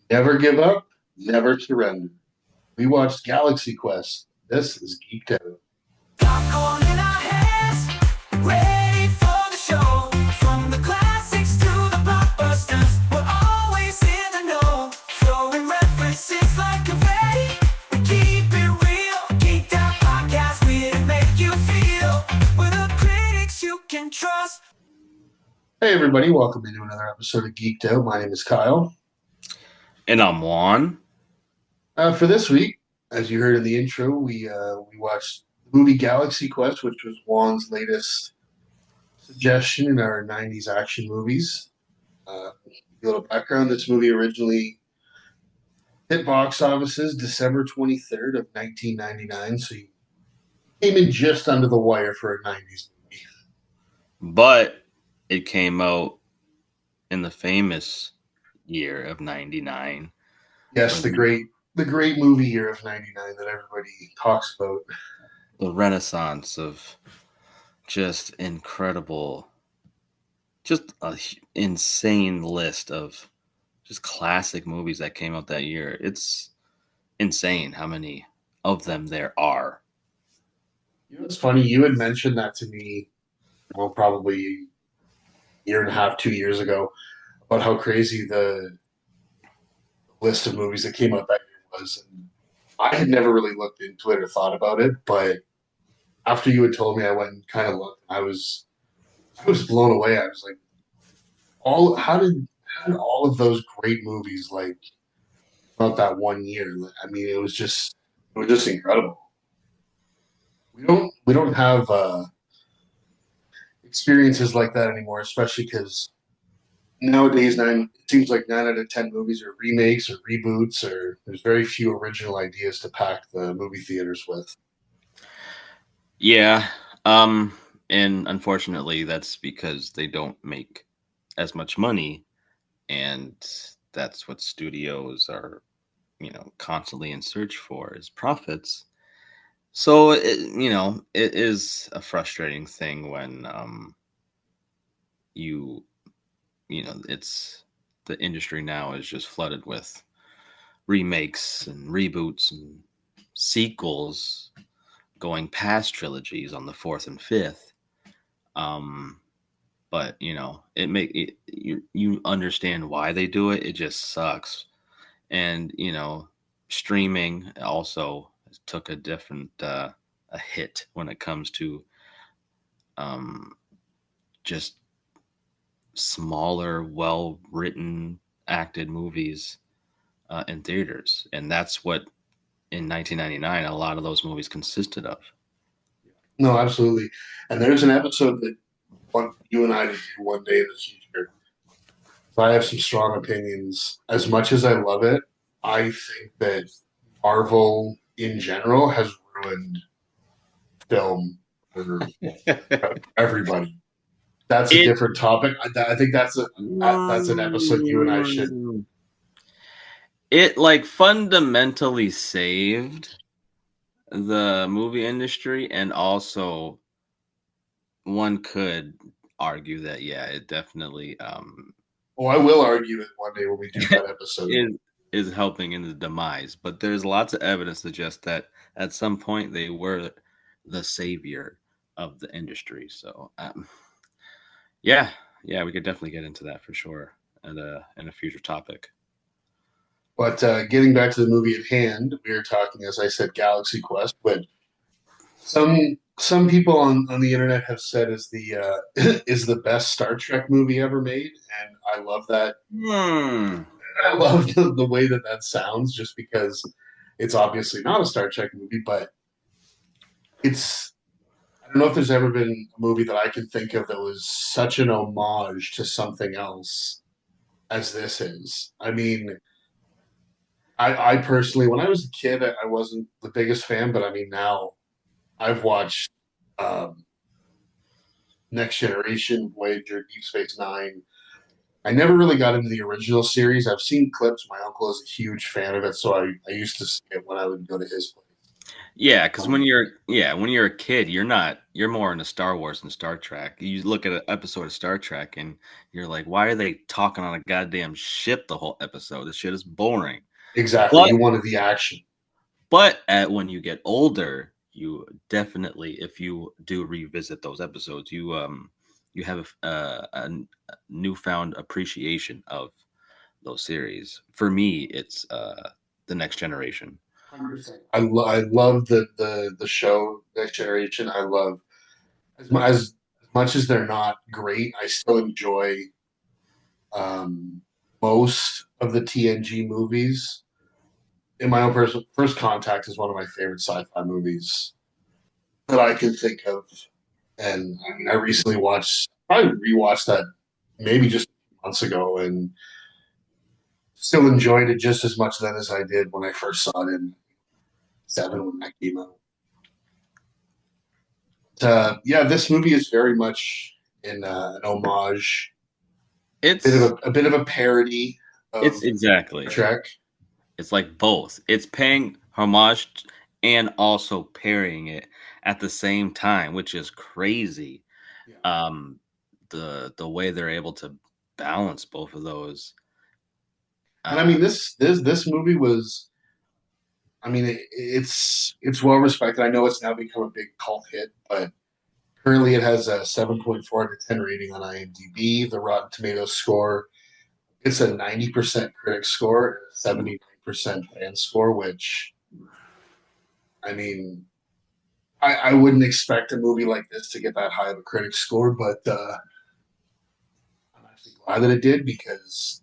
Never give up, never surrender. We watched Galaxy Quest. This is Geeked Out. Popcorn in our hands, ready for the show. From the classics to the blockbusters, we're always in the know. Throwing references like confetti, we keep it real. Geeked Out Podcast, we to make you feel. We're the critics you can trust. Hey, everybody, welcome into another episode of Geeked Out. My name is Kyle. And I'm Juan. For this week, as you heard in the intro, we watched the movie Galaxy Quest, which was Juan's latest suggestion in our 90s action movies. A little background, this movie originally hit box offices December 23rd of 1999, so you came in just under the wire for a 90s movie. But it came out in the famous year of 99. Yes, the great movie year of '99 that everybody talks about. The renaissance of just incredible, just a insane list of just classic movies that came out that year. It's insane how many of them there are. You know, it's funny. You had mentioned that to me, well, probably a year and a half, 2 years ago, about how crazy the list of movies that came out that year was. And I had never really looked into it or thought about it, but after you had told me, I went and kind of looked. I was blown away. I was like, all how did all of those great movies like about that one year? I mean, it was just incredible. We don't have experiences like that anymore, especially because nowadays it seems like 9 out of 10 movies are remakes or reboots, or there's very few original ideas to pack the movie theaters with. Yeah. Um, and unfortunately, that's because they don't make as much money, and that's what studios are, constantly in search for is profits. So it is a frustrating thing when you it's the industry now is just flooded with remakes and reboots and sequels going past trilogies on the fourth and fifth. Um, but it make it you understand why they do it. It just sucks, and streaming also took a different a hit when it comes to um, just smaller, well written, acted movies in theaters, and that's what in 1999 a lot of those movies consisted of. No, absolutely. And there's an episode that want you and I to do one day in the future. So I have some strong opinions. As much as I love it, I think that Marvel in general has ruined film for everybody. That's a it different topic. I think that's an episode you and I should. it like fundamentally saved the movie industry, and also one could argue that yeah, it definitely Oh, I will argue it one day when we do that episode. is is helping in the demise. But there's lots of evidence to suggest that at some point they were the savior of the industry. So yeah, yeah, we could definitely get into that for sure and in a future topic. But getting back to the movie at hand, we were talking, as I said, Galaxy Quest, but some people on the internet have said is the is the best Star Trek movie ever made, and I love that. Hmm. I love the way that that sounds, just because it's obviously not a Star Trek movie, but it's. I don't know if there's ever been a movie that I can think of that was such an homage to something else as this is. I mean, I personally, when I was a kid, I wasn't the biggest fan, but I mean, now I've watched um, Next Generation, Voyager, Deep Space Nine. I never really got into the original series. I've seen clips. My uncle is a huge fan of it, so I used to see it when I would go to his place. Yeah, because when you're a kid, you're more into Star Wars than Star Trek. You look at an episode of Star Trek and you're like, why are they talking on a goddamn ship the whole episode? This shit is boring. Exactly. But You wanted the action. when you get older, you definitely, if you do revisit those episodes, you have a newfound appreciation of those series. For me, it's the Next Generation. 100%. I love the show Next Generation. I love as much as they're not great, I still enjoy um, most of the TNG movies. In my own personal, First Contact is one of my favorite sci-fi movies that I can think of. And I mean, I recently probably rewatched that maybe just months ago, and still enjoyed it just as much then as I did when I first saw it in '7 when that came out. Yeah, this movie is very much in an homage, It's a bit of a parody of it's exactly. Trek. It's like both. It's paying homage and also parrying it at the same time, which is crazy. Yeah. Um, the way they're able to balance both of those. And I Uh, mean, this movie was. I mean, it's well respected. I know it's now become a big cult hit, but currently it has a 7.4 out of 10 rating on IMDb. The Rotten Tomatoes score, it's a 90% critic score and a 79% fan score, which I mean, I wouldn't expect a movie like this to get that high of a critic score, but I'm actually glad that it did because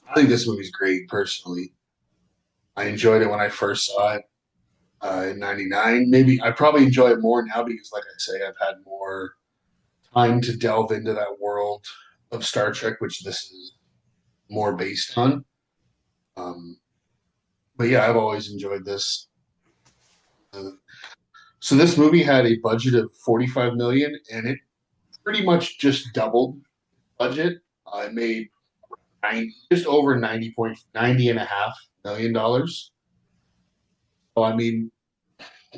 I think this movie's great personally. I enjoyed it when I first saw it in '99. Maybe I probably enjoy it more now because, like I say, I've had more time to delve into that world of Star Trek, which this is more based on. Um, but yeah, I've always enjoyed this. Uh, so this movie had a budget of 45 million, and it pretty much just doubled budget. It made 90, just over 90 and a half million dollars. So I mean,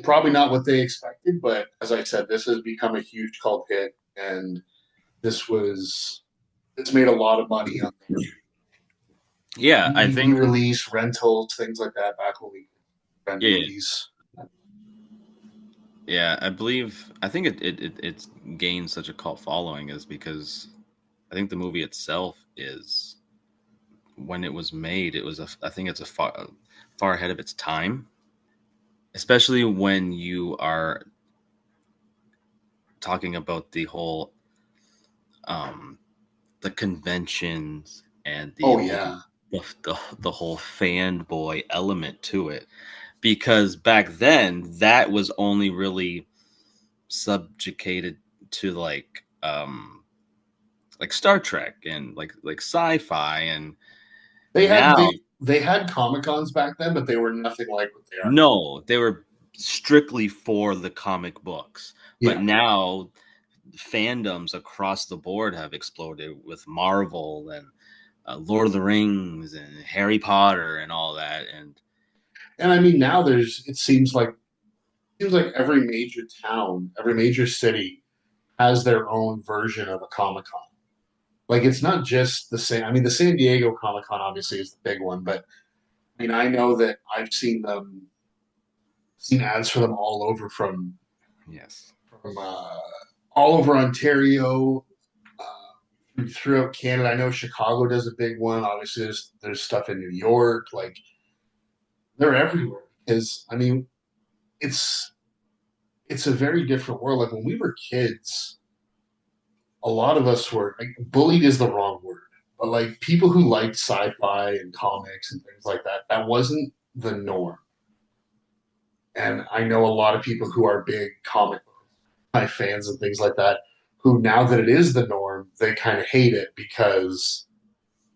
probably not what they expected, but as I said, this has become a huge cult hit, and this was it's made a lot of money on yeah, I DVD think release, rentals, things like that. Back when we rent yeah, movies. yeah, I think it's gained such a cult following is because I think the movie itself is when it was made, I think it's a far ahead of its time, especially when you are talking about the whole um the conventions and Oh yeah, the whole fanboy element to it, because back then that was only really subjugated to like Star Trek and like sci-fi, and they had now they had Comic Cons back then, but they were nothing like what they are. no, they were strictly for the comic books. But Yeah, now fandoms across the board have exploded with Marvel and Lord of the Rings and Harry Potter and all that. And and I mean now there's it seems like every major town, every major city has their own version of a Comic Con. Like it's not just the same. I mean, the San Diego Comic Con obviously is the big one, but I mean, I know that I've seen ads for them all over yes, from all over Ontario, throughout Canada. I know Chicago does a big one. Obviously, there's stuff in New York. Like they're everywhere because I mean, it's it's a very different world. Like when we were kids, a lot of us were like bullied is the wrong word, but like people who liked sci-fi and comics and things like that, that wasn't the norm. And I know a lot of people who are big comic fans and things like that, who now that it is the norm, they kind of hate it because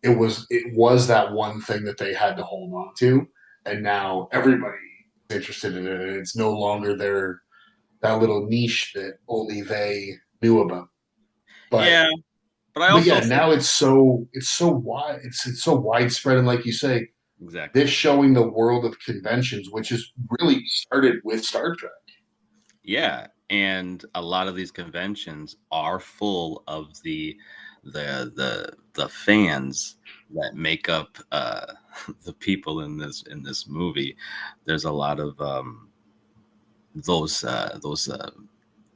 it was that one thing that they had to hold on to, and now everybody is interested in it, and it's no longer their that little niche that only they knew about. But yeah, but I but also yeah, think now it's so wide, it's so widespread, and like you say, exactly. This showing the world of conventions, which is really started with Star Trek. Yeah, and a lot of these conventions are full of the fans that make up the people in this movie. There's a lot of those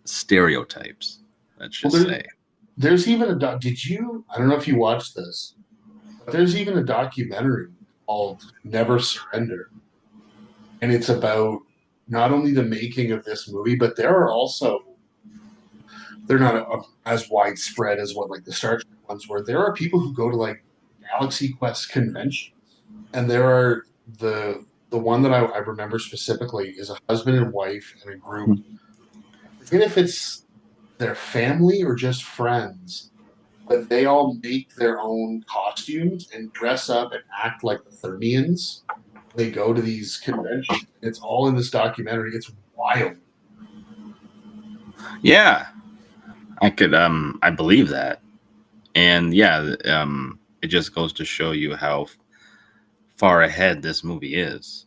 stereotypes. Let's Well, just say. there's even a did you? I don't know if you watched this, but there's even a documentary called Never Surrender, and it's about not only the making of this movie, but there are also they're not as widespread as what like the Star Trek ones were. There are people who go to like Galaxy Quest conventions, and there are the one that I remember specifically is a husband and wife and a group. I forget if it's their family or just friends, but they all make their own costumes and dress up and act like the Thermians. They go to these conventions. It's all in this documentary. It's wild. Yeah, I believe that. And yeah, it just goes to show you how far ahead this movie is.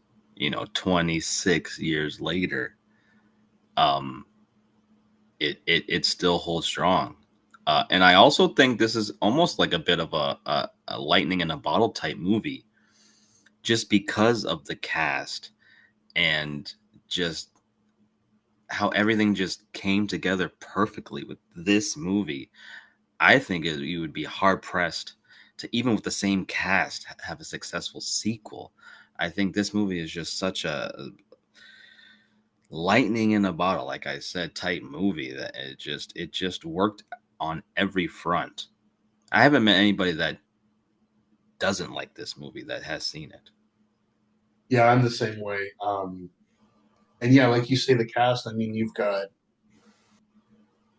26 years later, um, it still holds strong. And I also think this is almost like a bit of a lightning in a bottle type movie, just because of the cast and just how everything just came together perfectly with this movie. I think you would be hard pressed to, even with the same cast, have a successful sequel. I think this movie is just such a lightning in a bottle, like I said, type movie that it just worked on every front. I haven't met anybody that doesn't like this movie that has seen it. Yeah, I'm the same way. And yeah, like you say, the cast. I mean, you've got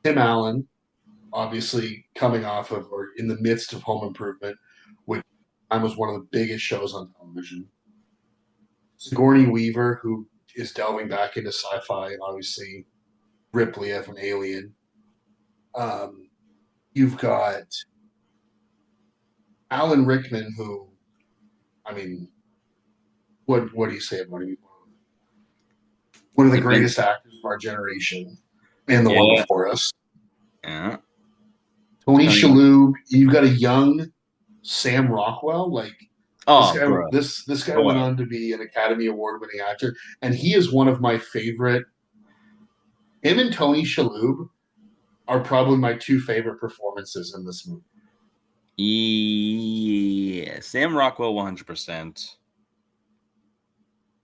Tim Allen, obviously coming off of or in the midst of Home Improvement, which I was one of the biggest shows on television. Sigourney Weaver, who is delving back into sci-fi, obviously Ripley of an Alien. Um, you've got Alan Rickman, who, I mean, what do you say about him? One of the He been, greatest actors of our generation and the one yeah, before us. yeah. Tony Depending on, Shalhoub. You've got a young Sam Rockwell. Like this oh, guy, bro, this guy go went ahead. on to be an Academy Award winning actor, and he is one of my favorite. Him and Tony Shalhoub are probably my two favorite performances in this movie. Yeah, Sam Rockwell, 100%.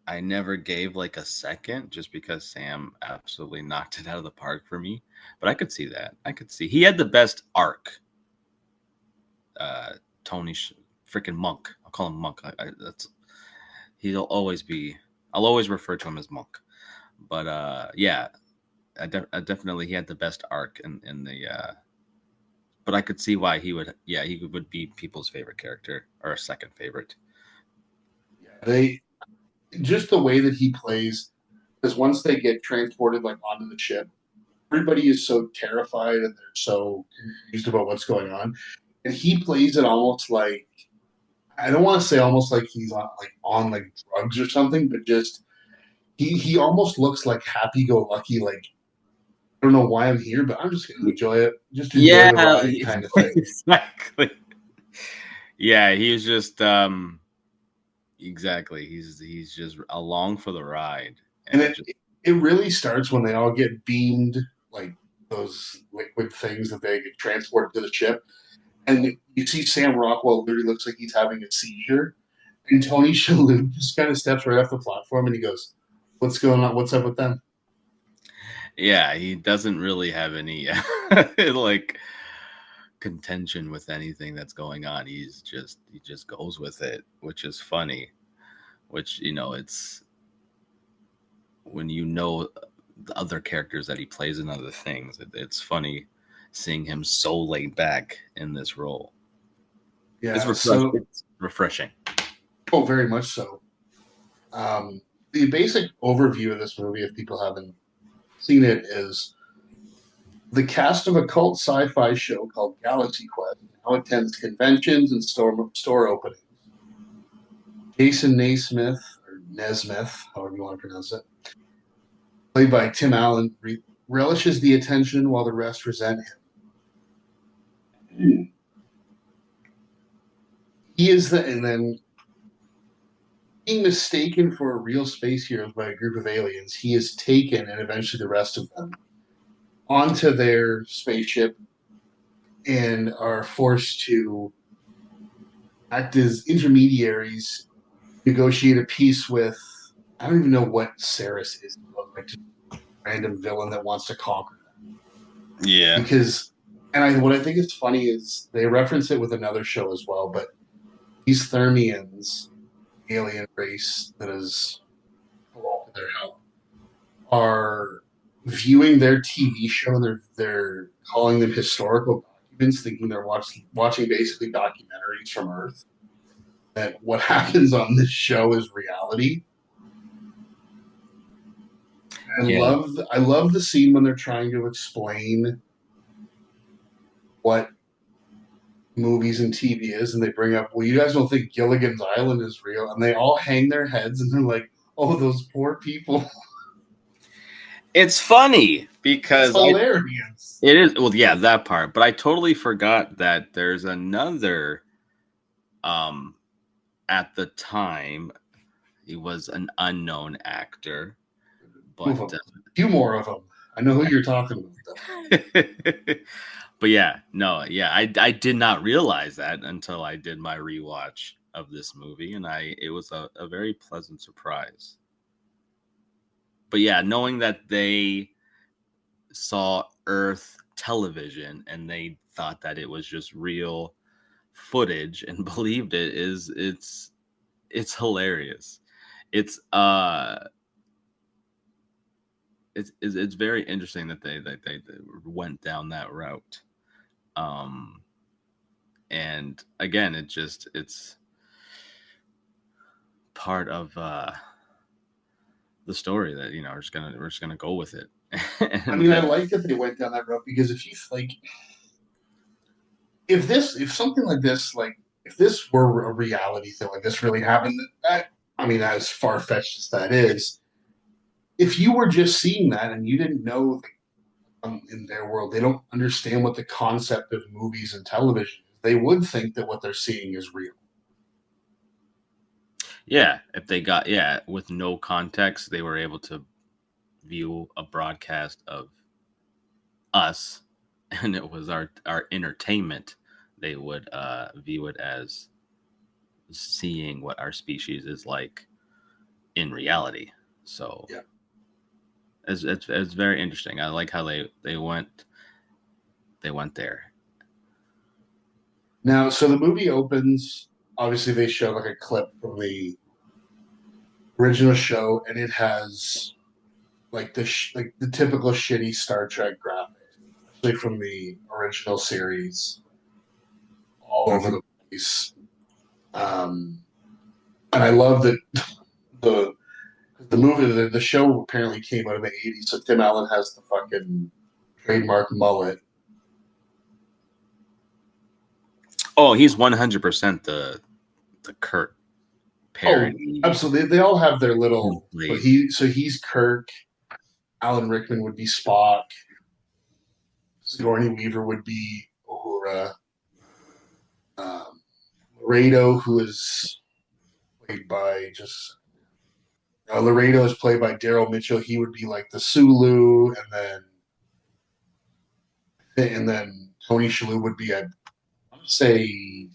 I never gave like a second just because Sam absolutely knocked it out of the park for me. But I could see that. I could see he had the best arc. Uh, Tony, freaking Monk. I'll call him Monk. That's he'll always be. I'll always refer to him as Monk. But yeah, I definitely he had the best arc in the. But I could see why he would. Yeah, he would be people's favorite character or a second favorite. They just the way that he plays, because once they get transported like onto the ship, everybody is so terrified and they're so confused about what's going on, and he plays it almost like I don't want to say almost like he's on like drugs or something, but just he almost looks like happy go lucky, like I don't know why I'm here, but I'm just gonna enjoy it, just enjoy Yeah, the ride kind of thing. exactly. Yeah, he's just exactly. He's just along for the ride, And and it just it really starts when they all get beamed like those liquid things that they get transported to the ship. And you see Sam Rockwell literally looks like he's having a seizure. And Tony Shalhoub just kind of steps right off the platform and he goes, "What's going on? What's up with them?" yeah, he doesn't really have any like contention with anything that's going on. He just goes with it, which is funny. Which it's when the other characters that he plays in other things. It's funny seeing him so laid back in this role. Yeah. So, It's refreshing. oh, very much so. The basic overview of this movie, if people haven't seen it, is the cast of a cult sci-fi show called Galaxy Quest now attends conventions and store openings. Jason Naismith, or Nesmith, however you want to pronounce it, played by Tim Allen, relishes the attention while the rest resent him. He is the, and then being mistaken for a real space hero by a group of aliens, he is taken, and eventually the rest of them, onto their spaceship and are forced to act as intermediaries, negotiate a peace with, I don't even know what Saris is, like just a random villain that wants to conquer them. Yeah. Because, what I think is funny is they reference it with another show as well, but these Thermians, alien race that is to their help, are viewing their TV show and they're calling them historical documents, thinking they're watching basically documentaries from Earth. That what happens on this show is reality. I love the scene when they're trying to explain what movies and TV is, and they bring up, well, you guys don't think Gilligan's Island is real, and they all hang their heads and they're like, oh, those poor people. It's funny because It's hilarious. it is. Well, yeah, that part. But I totally forgot that there's another. At the time, he was an unknown actor, but A few more of them. I know who you're talking about. but yeah, no, yeah, I did not realize that until I did my rewatch of this movie, and it was a very pleasant surprise. But yeah, knowing that they saw Earth television and they thought that it was just real footage and believed it's hilarious. It's very interesting that they went down that route. And again, it's part of the story that we're just gonna go with it. I mean, I like that they went down that route because if you like, if something like this, like if this were a reality thing, like this really happened, I mean, as far fetched as that is, if you were just seeing that and you didn't know in their world, they don't understand what the concept of movies and television is, they would think that what they're seeing is real. Yeah, if they got with no context, they were able to view a broadcast of us, and it was our entertainment. They would view it as seeing what our species is like in reality. So yeah, it's very interesting. I like how they went there. Now, so the movie opens. Obviously, they show like a clip from the original show, and it has like the typical shitty Star Trek graphics, especially from the original series, all over the place. And I love that the movie, the show apparently came out in the 80s, so Tim Allen has the fucking trademark mullet. Oh, he's 100% the Kirk parody. Oh, absolutely. They all have their little. He's Kirk. Alan Rickman would be Spock. Sigourney Weaver would be Uhura. Laredo, who is played by Laredo is played by Daryl Mitchell. He would be like the Sulu, and then Tony Shalhoub would be, I would say,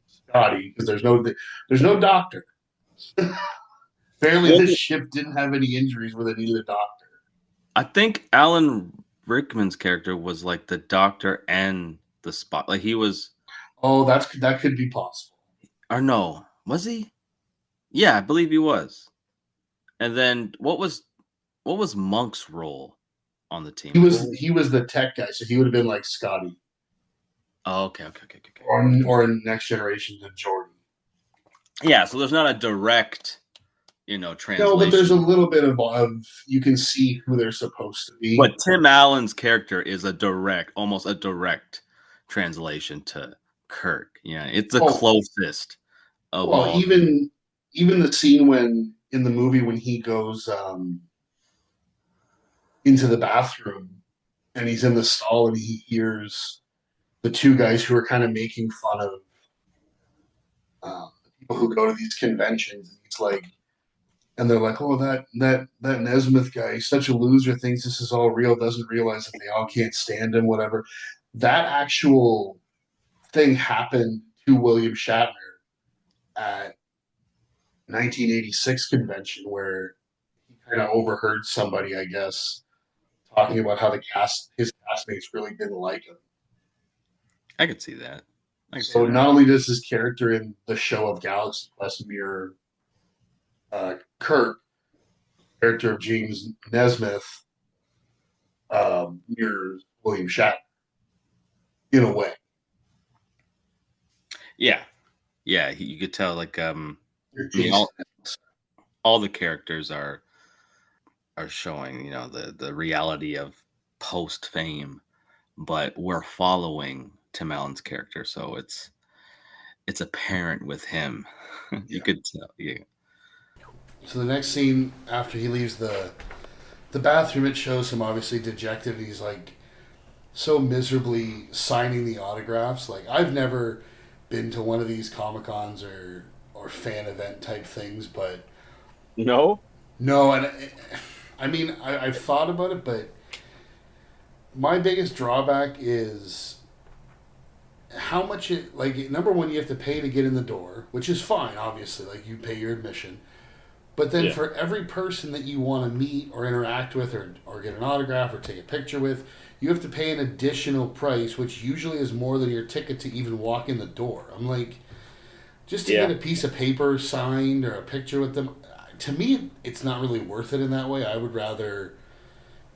Scotty, because there's no doctor. Apparently, this ship didn't have any injuries where they needed a doctor. I think Alan Rickman's character was like the doctor and the Spock. Like he was. Oh, that could be possible. Or no, was he? Yeah, I believe he was. And then what was Monk's role on the team? He was the tech guy, so he would have been like Scotty. Oh, okay. Or in Next Generation, the Jordan. Yeah, so there's not a direct, translation. No, but there's a little bit of you can see who they're supposed to be. But Tim Allen's character is almost a direct translation to Kirk. Yeah, it's the closest of all. Even even the scene when in the movie when he goes into the bathroom and he's in the stall and he hears the two guys who are kind of making fun of people who go to these conventions. And he's like, and they're like, "Oh, that Nesmith guy, he's such a loser. Thinks this is all real. Doesn't realize that they all can't stand him. Whatever." That actual thing happened to William Shatner at 1986 convention, where he kind of overheard somebody, I guess, talking about how his castmates really didn't like him. I could see that. I could see So that. not only does his character in the show of Galaxy Quest mirror Kirk, character of James Nesmith mirrors William Shatner in a way. Yeah, yeah. You could tell, like, I mean, Jason, all the characters are showing, the reality of post fame, but we're following Tim Allen's character, so it's apparent with him. You yeah. could tell. Yeah. So the next scene after he leaves the bathroom, it shows him obviously dejected. He's like so miserably signing the autographs. Like I've never been to one of these Comic Cons or fan event type things, but No? no, and I mean I've thought about it, but my biggest drawback is how much it like number one you have to pay to get in the door, which is fine, obviously, like you pay your admission. But then Yeah. for every person that you want to meet or interact with or get an autograph or take a picture with, you have to pay an additional price, which usually is more than your ticket to even walk in the door. I'm like, just to Yeah. get a piece of paper signed or a picture with them, to me, it's not really worth it in that way. I would rather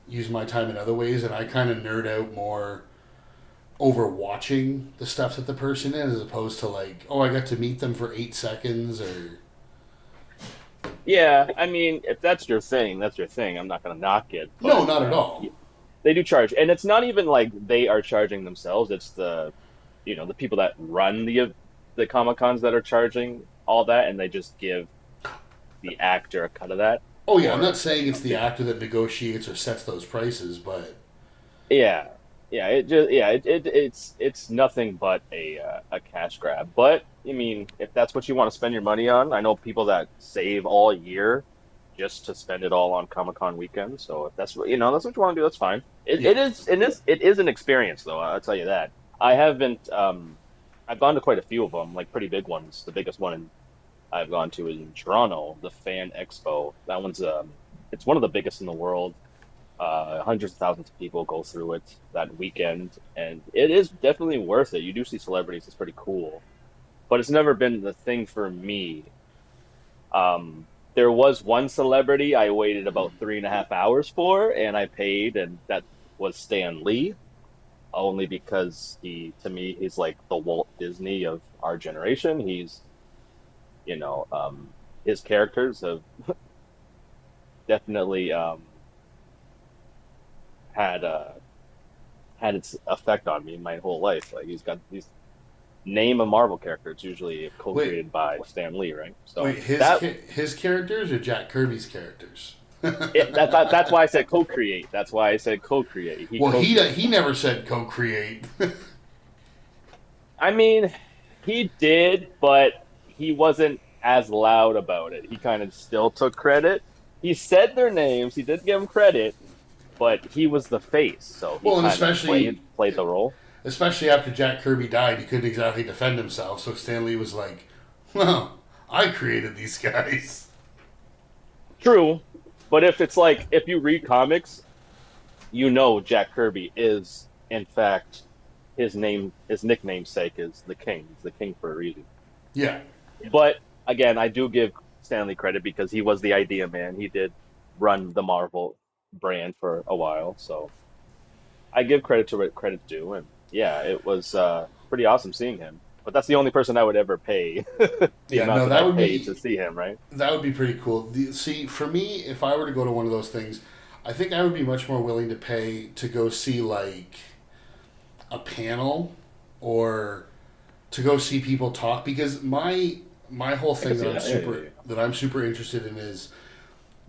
use my time in other ways, and I kind of nerd out more over watching the stuff that the person is as opposed to like, oh, I got to meet them for 8 seconds or. Yeah, I mean, if that's your thing, that's your thing. I'm not going to knock it. No, But not at all. they do charge. And it's not even like they are charging themselves. It's the people that run the Comic Cons that are charging all that, and they just give the actor a cut of that. Oh yeah, I'm Or, not saying it's the actor that negotiates or sets those prices, but yeah, yeah, it's nothing but a cash grab. But I mean, if that's what you want to spend your money on, I know people that save all year just to spend it all on Comic Con weekend. So if that's what you want to do, that's fine. It, yeah, it is it is an experience though. I'll tell you that. I haven't I've gone to quite a few of them, like pretty big ones. The biggest one I've gone to is in Toronto, the Fan Expo. That one's it's one of the biggest in the world. Hundreds of thousands of people go through it that weekend, and it is definitely worth it. You do see celebrities; it's pretty cool, but it's never been the thing for me. There was one celebrity I waited about 3.5 hours for, and I paid, and that was Stan Lee. Only because to me, he's like the Walt Disney of our generation. He's, you know, his characters have definitely had had its effect on me my whole life. Like he's got these name a Marvel character. It's usually wait, co-created by Stan Lee, right? So wait, that his characters or Jack Kirby's characters? that's why I said co-create. That's why I said co-create. He Well, co-created. he never said co-create. I mean, he did, but he wasn't as loud about it. He kind of still took credit. He said their names. He did give them credit, but he was the face, so he Well, and kind of especially played the role. especially after Jack Kirby died, he couldn't exactly defend himself. So Stan Lee was like, "Well, I created these guys." True, but if you read comics, you know Jack Kirby is in fact his nickname sake is the King. He's the King for a reason. Yeah, But again, I do give Stanley credit because he was the idea man. He did run the Marvel brand for a while, so I give credit to what credit's due. And yeah, it was pretty awesome seeing him. But that's the only person I would ever pay the yeah. amount No, that that I would paid be to see him, right? that would be pretty cool. See, for me, if I were to go to one of those things, I think I would be much more willing to pay to go see like a panel or to go see people talk because my my whole I can thing see that I'm that. Yeah, super that I'm super interested in is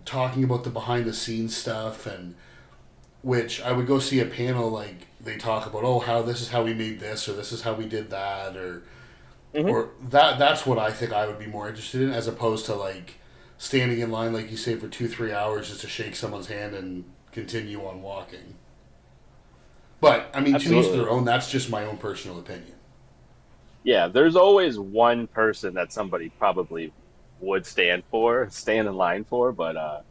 talking about the behind the scenes stuff, and which I would go see a panel like they talk about, oh, how this is how we made this, or this is how we did that, yeah. or that's what I think I would be more interested in, as opposed to like standing in line like you say for 2-3 hours just to shake someone's hand and continue on walking. But I mean, to each Absolutely. their own. That's just my own personal opinion. Yeah, there's always one person that somebody probably would stand in line for, but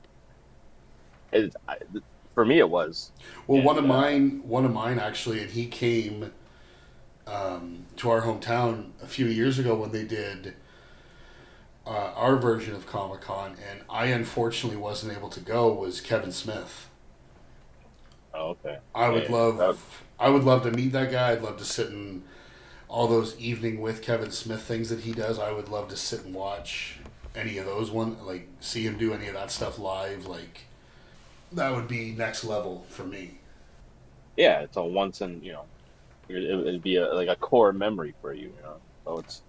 it, I, for me it was, Well, and one of mine actually, and he came to our hometown a few years ago when they did our version of Comic Con, and I unfortunately wasn't able to go. Was Kevin Smith. oh, okay, I yeah, would yeah. I would love to meet that guy. I'd love to sit in all those evening with Kevin Smith things that he does. I would love to sit and watch any of those one, like see him do any of that stuff live. Like that would be next level for me. Yeah, it's a once in, it'd be like a core memory for you, you know. So it's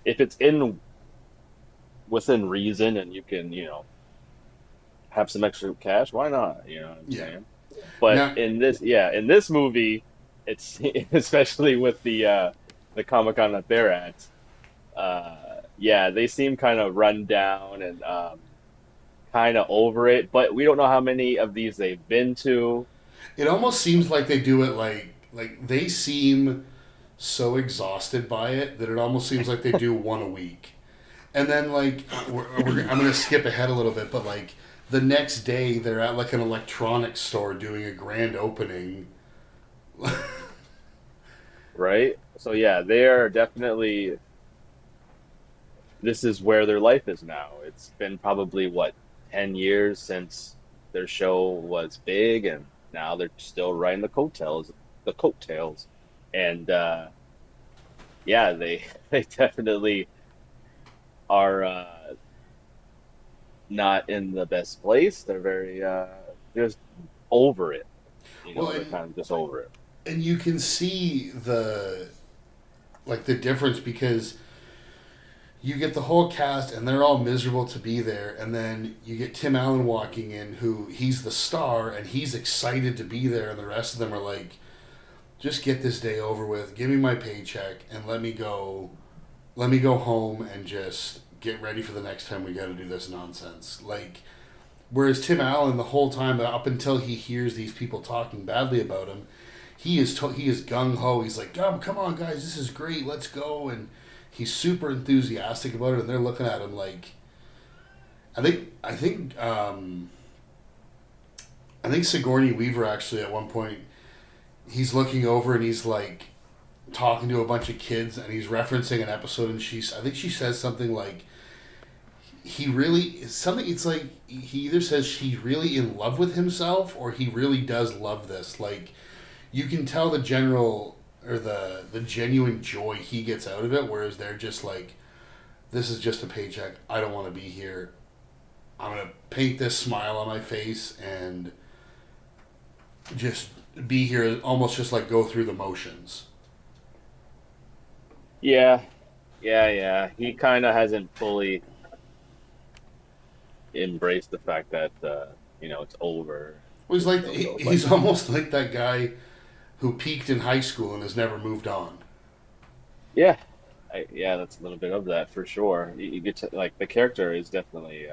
if it's in within reason and you can, have some extra cash, why not? You know what I'm Yeah. saying? But Now, in this movie, it's especially with the Comic Con that they're at, yeah, they seem kind of run down and kind of over it. But we don't know how many of these they've been to. it almost seems like they do it like they seem so exhausted by it that it almost seems like they do one a week. And then like I'm gonna skip ahead a little bit, but like the next day they're at like an electronics store doing a grand opening. Right? So yeah, they are definitely this is where their life is now. It's been probably what 10 years since their show was big and now they're still riding the coattails. And yeah, they they definitely are not in the best place. They're very just over it. Well, They're kind of just over it. and you can see the difference because you get the whole cast and they're all miserable to be there, and then you get Tim Allen walking in, who he's the star and he's excited to be there, and the rest of them are like, just get this day over with, give me my paycheck and let me go home and just get ready for the next time we got to do this nonsense. Like, whereas Tim Allen, the whole time up until he hears these people talking badly about him, he is gung ho. He's like, oh, come on, guys, this is great, let's go, and he's super enthusiastic about it. And they're looking at him like, I think Sigourney Weaver actually at one point he's looking over and he's like talking to a bunch of kids and he's referencing an episode, and I think she says something like he really something it's like he either says he's really in love with himself or he really does love this. Like you can tell the general or the genuine joy he gets out of it, whereas they're just like, this is just a paycheck, I don't want to be here, I'm gonna paint this smile on my face and just be here, almost just like go through the motions. Yeah, yeah. He kind of hasn't fully embraced the fact that it's over. Well, he's Just like really goes like he's that. almost like that guy who peaked in high school and has never moved on. Yeah, yeah, that's a little bit of that for sure. You get to like the character is definitely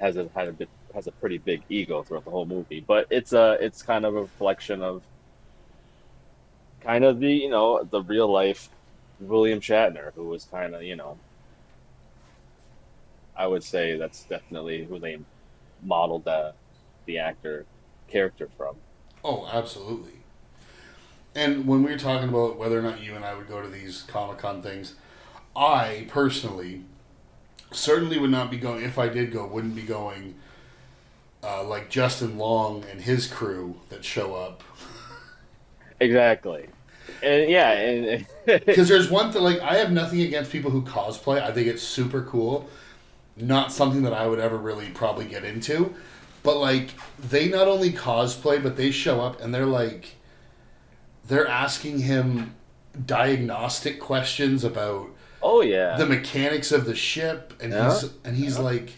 has a pretty big ego throughout the whole movie, but it's kind of a reflection of kind of the real life William Shatner, who was kind of I would say that's definitely who they modeled the actor character from. Oh, absolutely. And when we were talking about whether or not you and I would go to these Comic Con things, I personally certainly would not be going. If I did go, wouldn't be going like Justin Long and his crew that show up. Exactly. And yeah, and Because there's one thing, like I have nothing against people who cosplay. I think it's super cool. Not something that I would ever really probably get into. But like they not only cosplay, but they show up and they're asking him diagnostic questions about Oh the yeah, mechanics of the ship, and yeah, he's yeah. like,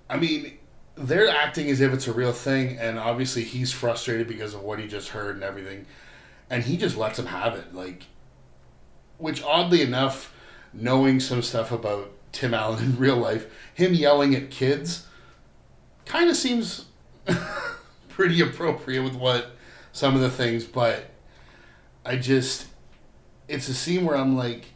I mean, they're acting as if it's a real thing, and obviously he's frustrated because of what he just heard and everything, and he just lets him have it. Like, which oddly enough, knowing some stuff about Tim Allen in real life, him yelling at kids kind of seems pretty appropriate with what some of the things, but I just it's a scene where I'm like,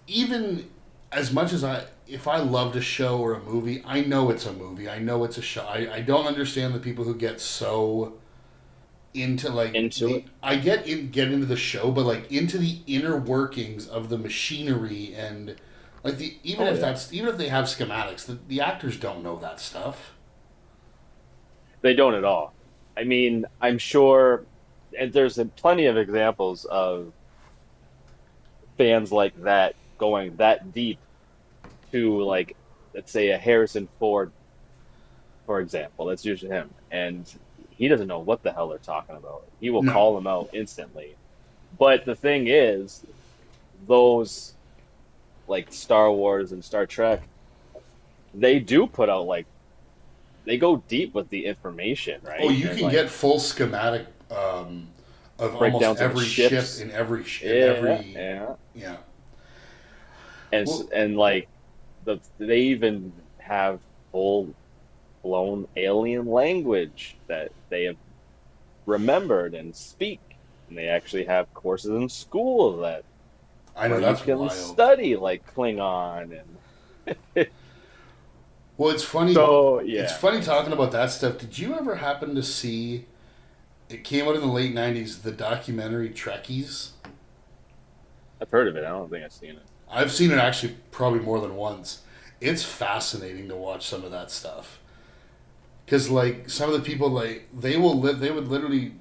even as much as if I loved a show or a movie, I know it's a movie. I know it's a show. I don't understand the people who get so into like Into it. get into the show, but like into the inner workings of the machinery and like Oh yeah. even if they have schematics, the actors don't know that stuff. They don't at all. I mean, I'm sure, and there's plenty of examples of fans like that going that deep to like, let's say a Harrison Ford, for example. That's usually him, and he doesn't know what the hell they're talking about. He will No, call them out instantly. But the thing is, those like Star Wars and Star Trek, they do put out like they go deep with the information, oh, right? you And can like get full schematic of almost breakdowns of the every ship ships. in Yeah, every yeah. yeah. And Well, and like they even have full blown alien language that they have remembered and speak. And they actually have courses in school that I know where you that's can wild. study like Klingon and Well, it's funny. so It's yeah, funny it's talking about that stuff. Did you ever happen to see? It came out in the late '90s. The documentary Trekkies. I've heard of it. I don't think I've seen it. I've seen it actually probably more than once. It's fascinating to watch some of that stuff because like some of the people like they would literally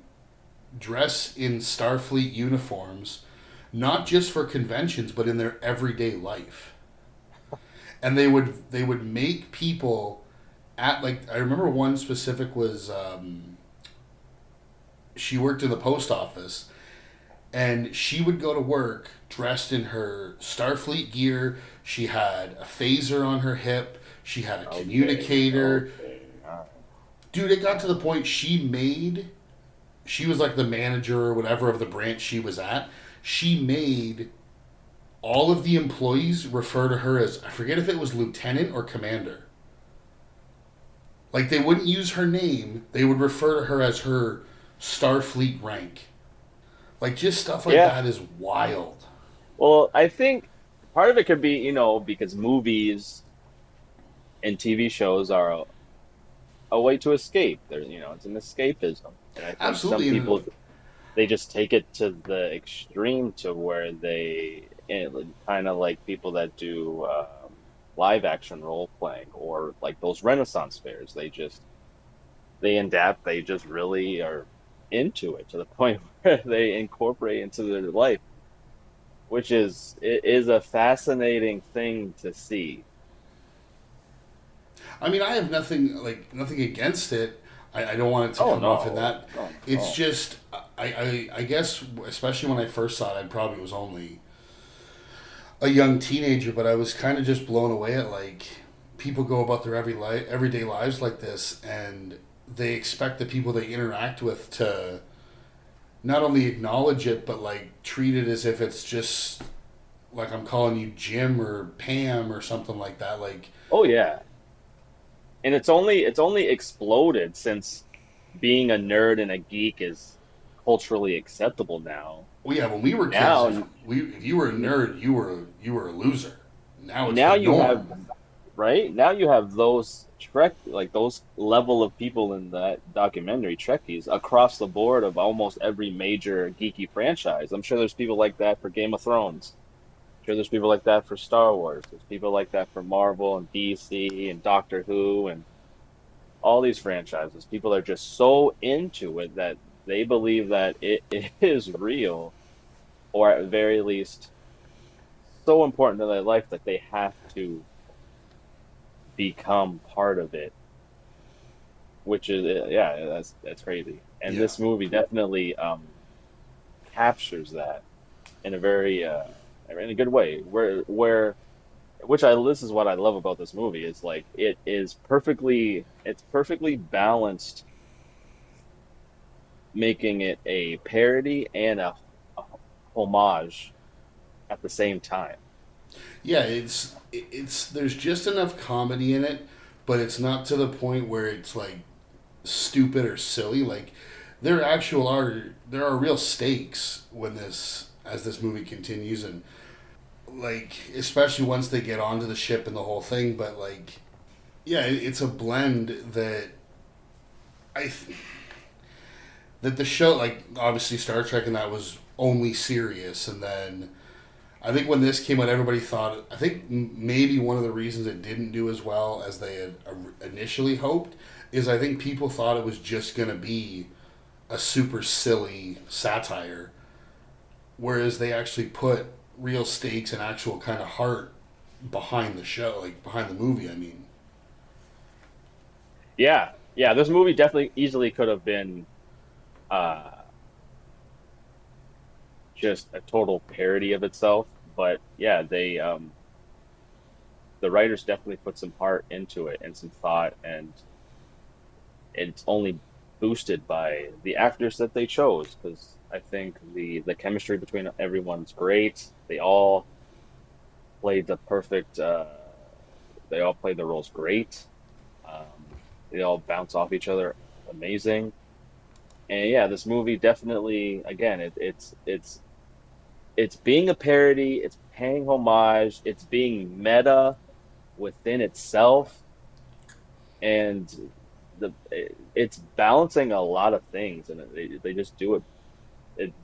dress in Starfleet uniforms, not just for conventions but in their everyday life, and they would make people at like I remember one specific was she worked in the post office and she would go to work dressed in her Starfleet gear. She had a phaser on her hip. She had a Okay, communicator. okay. All right. Dude, it got to the point she was like the manager or whatever of the branch she was at. She made all of the employees refer to her as, I forget if it was lieutenant or commander. Like they wouldn't use her name, they would refer to her as her Starfleet rank. Like just stuff like Yeah. that is wild. Well, I think part of it could be, because movies and TV shows are a way to escape. It's an escapism. And I think some Absolutely. people And they just take it to the extreme to where kind of like people that do live action role playing or like those Renaissance fairs. They just really are into it to the point where they incorporate into their life, which it is a fascinating thing to see. I mean, I have nothing against it. I don't want it to Oh come off in no, that. no, It's no. just I guess especially when I first saw it, I probably was only a young teenager, but I was kind of just blown away at like people go about their everyday lives like this, and they expect the people they interact with to not only acknowledge it, but like treat it as if it's just like I'm calling you Jim or Pam or something like that. Like, Oh yeah. And it's only exploded since being a nerd and a geek is culturally acceptable now. well, yeah, when we were kids, Now, if you were a nerd, you were a loser. Now it's the now you have norm. right now you have those Trek like those level of people in that documentary Trekkies across the board of almost every major geeky franchise. I'm sure there's people like that for Game of Thrones. I'm sure there's people like that for Star Wars. There's people like that for Marvel and DC and Doctor Who and all these franchises. People are just so into it that they believe that it is real, or at the very least, so important to their life that they have to become part of it. Which is, yeah, that's crazy. And Yeah. this movie definitely captures that. in a very in a good way. Where which I this is what I love about this movie is like it's perfectly balanced, making it a parody and a homage at the same time. Yeah, it's there's just enough comedy in it, but it's not to the point where it's like stupid or silly. Like there are real stakes when this as this movie continues, and like especially once they get onto the ship and the whole thing. But like, yeah, it's a blend that I th- that the show, like obviously Star Trek and that was only serious, and then I think when this came out, everybody thought. I think maybe one of the reasons it didn't do as well as they had initially hoped is I think people thought it was just going to be a super silly satire, whereas they actually put real stakes and actual kind of heart behind the show, like behind the movie. I mean, Yeah, yeah, this movie definitely easily could have been uh, just a total parody of itself, but yeah, the writers definitely put some heart into it and some thought, and it's only boosted by the actors that they chose because I think the chemistry between everyone's great. Played the perfect. They all played the roles great. Um, they all bounce off each other, amazing. And yeah, this movie definitely, again, it's being a parody. It's paying homage. It's being meta within itself, and it's balancing a lot of things, and they just do it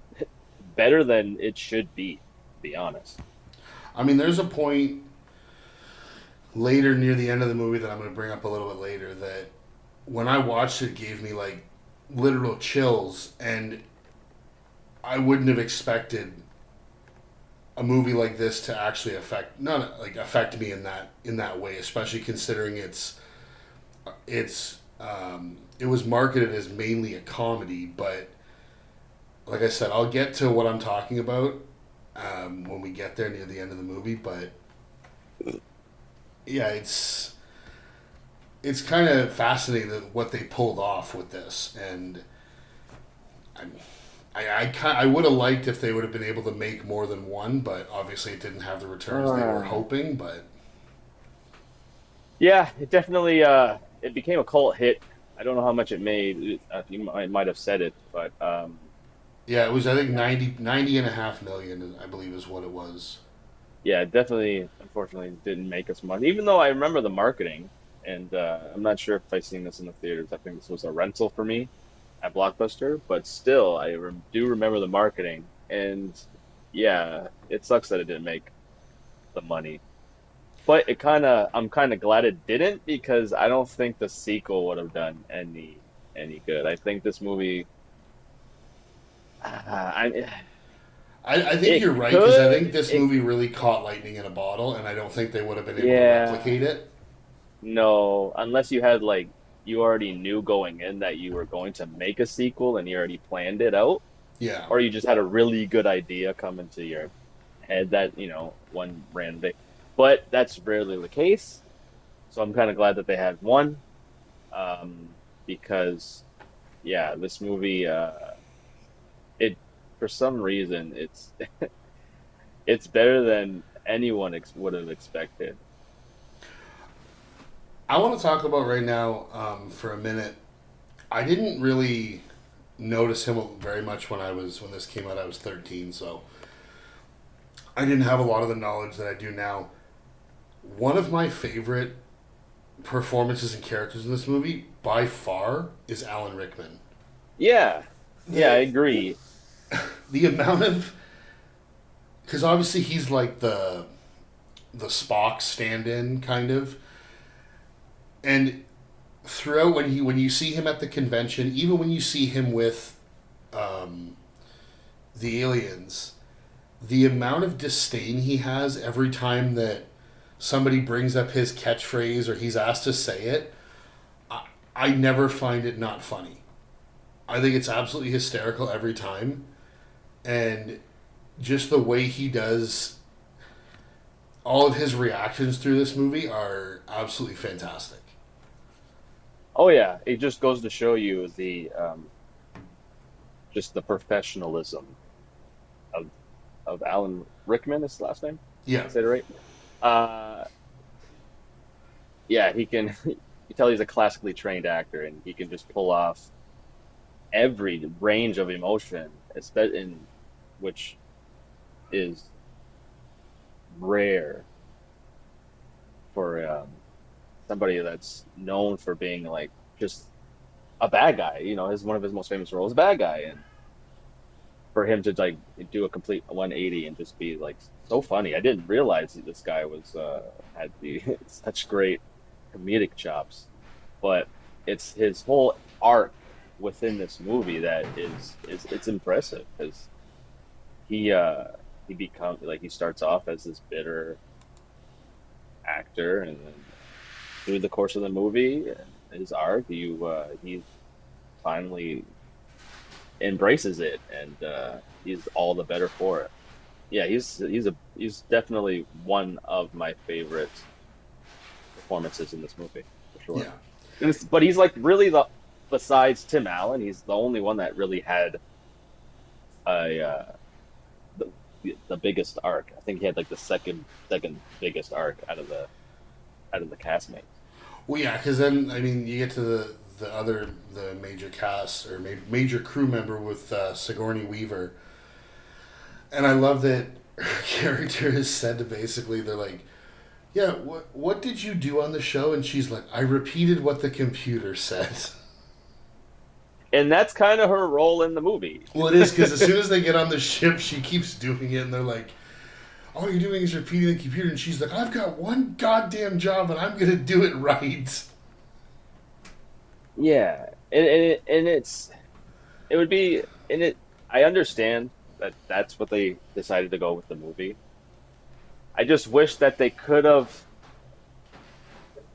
better than it should be. To be honest. I mean, there's a point later near the end of the movie that I'm going to bring up a little bit later that when I watched it gave me like literal chills, and I wouldn't have expected a movie like this to actually affect me in that way, especially considering it was marketed as mainly a comedy, but like I said, I'll get to what I'm talking about when we get there near the end of the movie. But yeah, it's kind of fascinating what they pulled off with this, and I I would have liked if they would have been able to make more than one, but obviously it didn't have the returns they were hoping. But Yeah, it definitely it became a cult hit. I don't know how much it made. Might have said it, but yeah, it was I think 90.5 million, I believe, is what it was. yeah, it definitely, unfortunately, didn't make us money. Even though I remember the marketing, and I'm not sure if I seen this in the theaters. I think this was a rental for me at Blockbuster, but still, do remember the marketing. And yeah, it sucks that it didn't make the money. But I'm kind of glad it didn't because I don't think the sequel would have done any good. I think this movie, I I think it you're right because I think could this it movie really caught lightning in a bottle, and I don't think they would have been able to yeah. replicate it. No, unless you had like you already knew going in that you were going to make a sequel and you already planned it out, Yeah, or you just had a really good idea come into your head that, one random day. But that's rarely the case. So I'm kind of glad that they had one, um, because yeah, this movie, it for some reason it's better than anyone would have expected. I want to talk about right now for a minute. I didn't really notice him very much when this came out. I was 13, so I didn't have a lot of the knowledge that I do now. One of my favorite performances and characters in this movie, by far, is Alan Rickman. Yeah, yeah, I The agree. the amount of because obviously he's like the Spock stand-in kind of, and throughout when you see him at the convention, even when you see him with um, the aliens, the amount of disdain he has every time that somebody brings up his catchphrase or he's asked to say it, I never find it not funny. I think it's absolutely hysterical every time. And just the way he does all of his reactions through this movie are absolutely fantastic. Oh yeah, it just goes to show you the just the professionalism of Alan Rickman. Is his last name? Did Yeah, I say it right? Uh, yeah, he can. You tell he's a classically trained actor, and he can just pull off every range of emotion, in which is rare for somebody that's known for being like just a bad guy. You know, his one of his most famous roles, a bad guy, and for him to like do a complete 180 and just be like so funny. I didn't realize that this guy was had the such great comedic chops, but it's his whole arc within this movie that is it's impressive because he becomes like he starts off as this bitter actor, and then through the course of the movie and his arc, he finally embraces it, and he's all the better for it. Yeah, he's definitely one of my favorite performances in this movie for sure. yeah. But he's like really the besides Tim Allen, he's the only one that really had a the biggest arc. I think he had like the second biggest arc out of the castmates. Well, yeah, because then I mean, you get to the major cast or major crew member with Sigourney Weaver, and I love that her character is said to basically they're like, yeah, what did you do on the show? And she's like, I repeated what the computer said. And that's kind of her role in the movie. Well, it is because as soon as they get on the ship, she keeps doing it, and they're like, all you're doing is repeating the computer, and she's like, I've got one goddamn job, and I'm gonna do it right. Yeah, and it would be and it. I understand that that's what they decided to go with the movie. I just wish that they could have,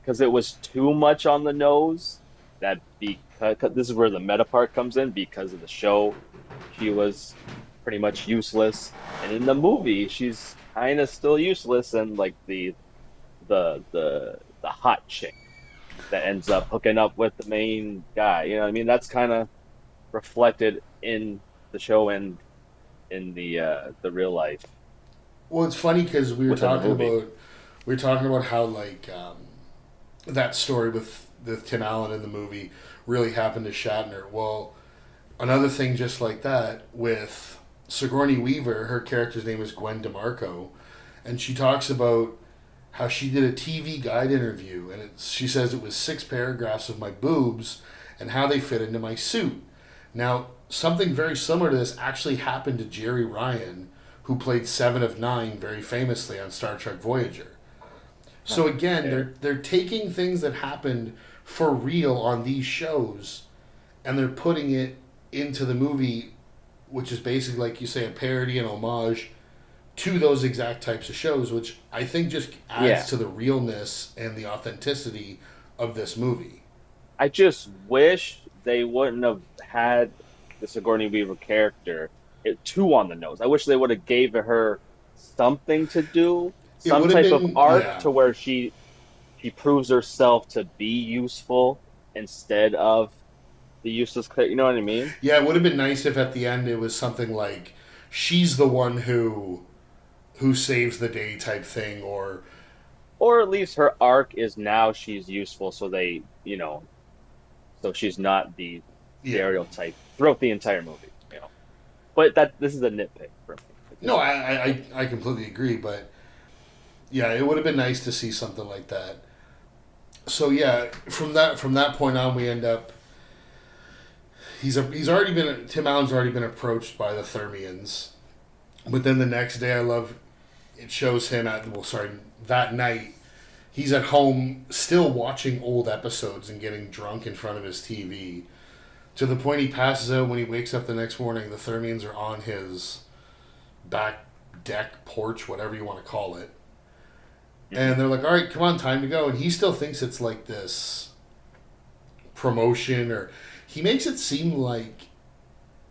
because it was too much on the nose. That because this is where the meta part comes in. Because of the show, she was pretty much useless, and in the movie, she's kind of still useless, and like the hot chick that ends up hooking up with the main guy. You know what I mean? That's kind of reflected in the show and in the real life Well, it's funny because within the movie. we were talking about how like that story with Tim Allen in the movie really happened to Shatner. Well, another thing just like that with Sigourney Weaver, her character's name is Gwen DeMarco, and she talks about how she did a TV Guide interview, and she says it was 6 paragraphs of my boobs and how they fit into my suit. Now, something very similar to this actually happened to Jerry Ryan, who played Seven of Nine very famously on Star Trek Voyager. So again, Yeah. they're taking things that happened for real on these shows, and they're putting it into the movie, which is basically like you say a parody and homage to those exact types of shows, which I think just adds Yeah. to the realness and the authenticity of this movie. I just wish they wouldn't have had the Sigourney Weaver character too on the nose. I wish they would have gave her something to do, It some would have type been of arc yeah. to where she proves herself to be useful instead of the useless. You know what I mean? Yeah, it would have been nice if at the end it was something like she's the one who saves the day type thing, or Or at least her arc is now she's useful, so they, you know, so she's not the yeah. stereotype throughout the entire movie. You know, but that this is a nitpick for me. No, I completely agree, but yeah, it would have been nice to see something like that. So yeah, from that point on, we end up. He's already been Tim Allen's already been approached by the Thermians, but then the next day, I love it shows him at that night he's at home still watching old episodes and getting drunk in front of his TV to the point he passes out. When he wakes up the next morning, the Thermians are on his back deck, porch, whatever you want to call it. And they're like, all right, come on, time to go. And he still thinks it's like this promotion, or he makes it seem like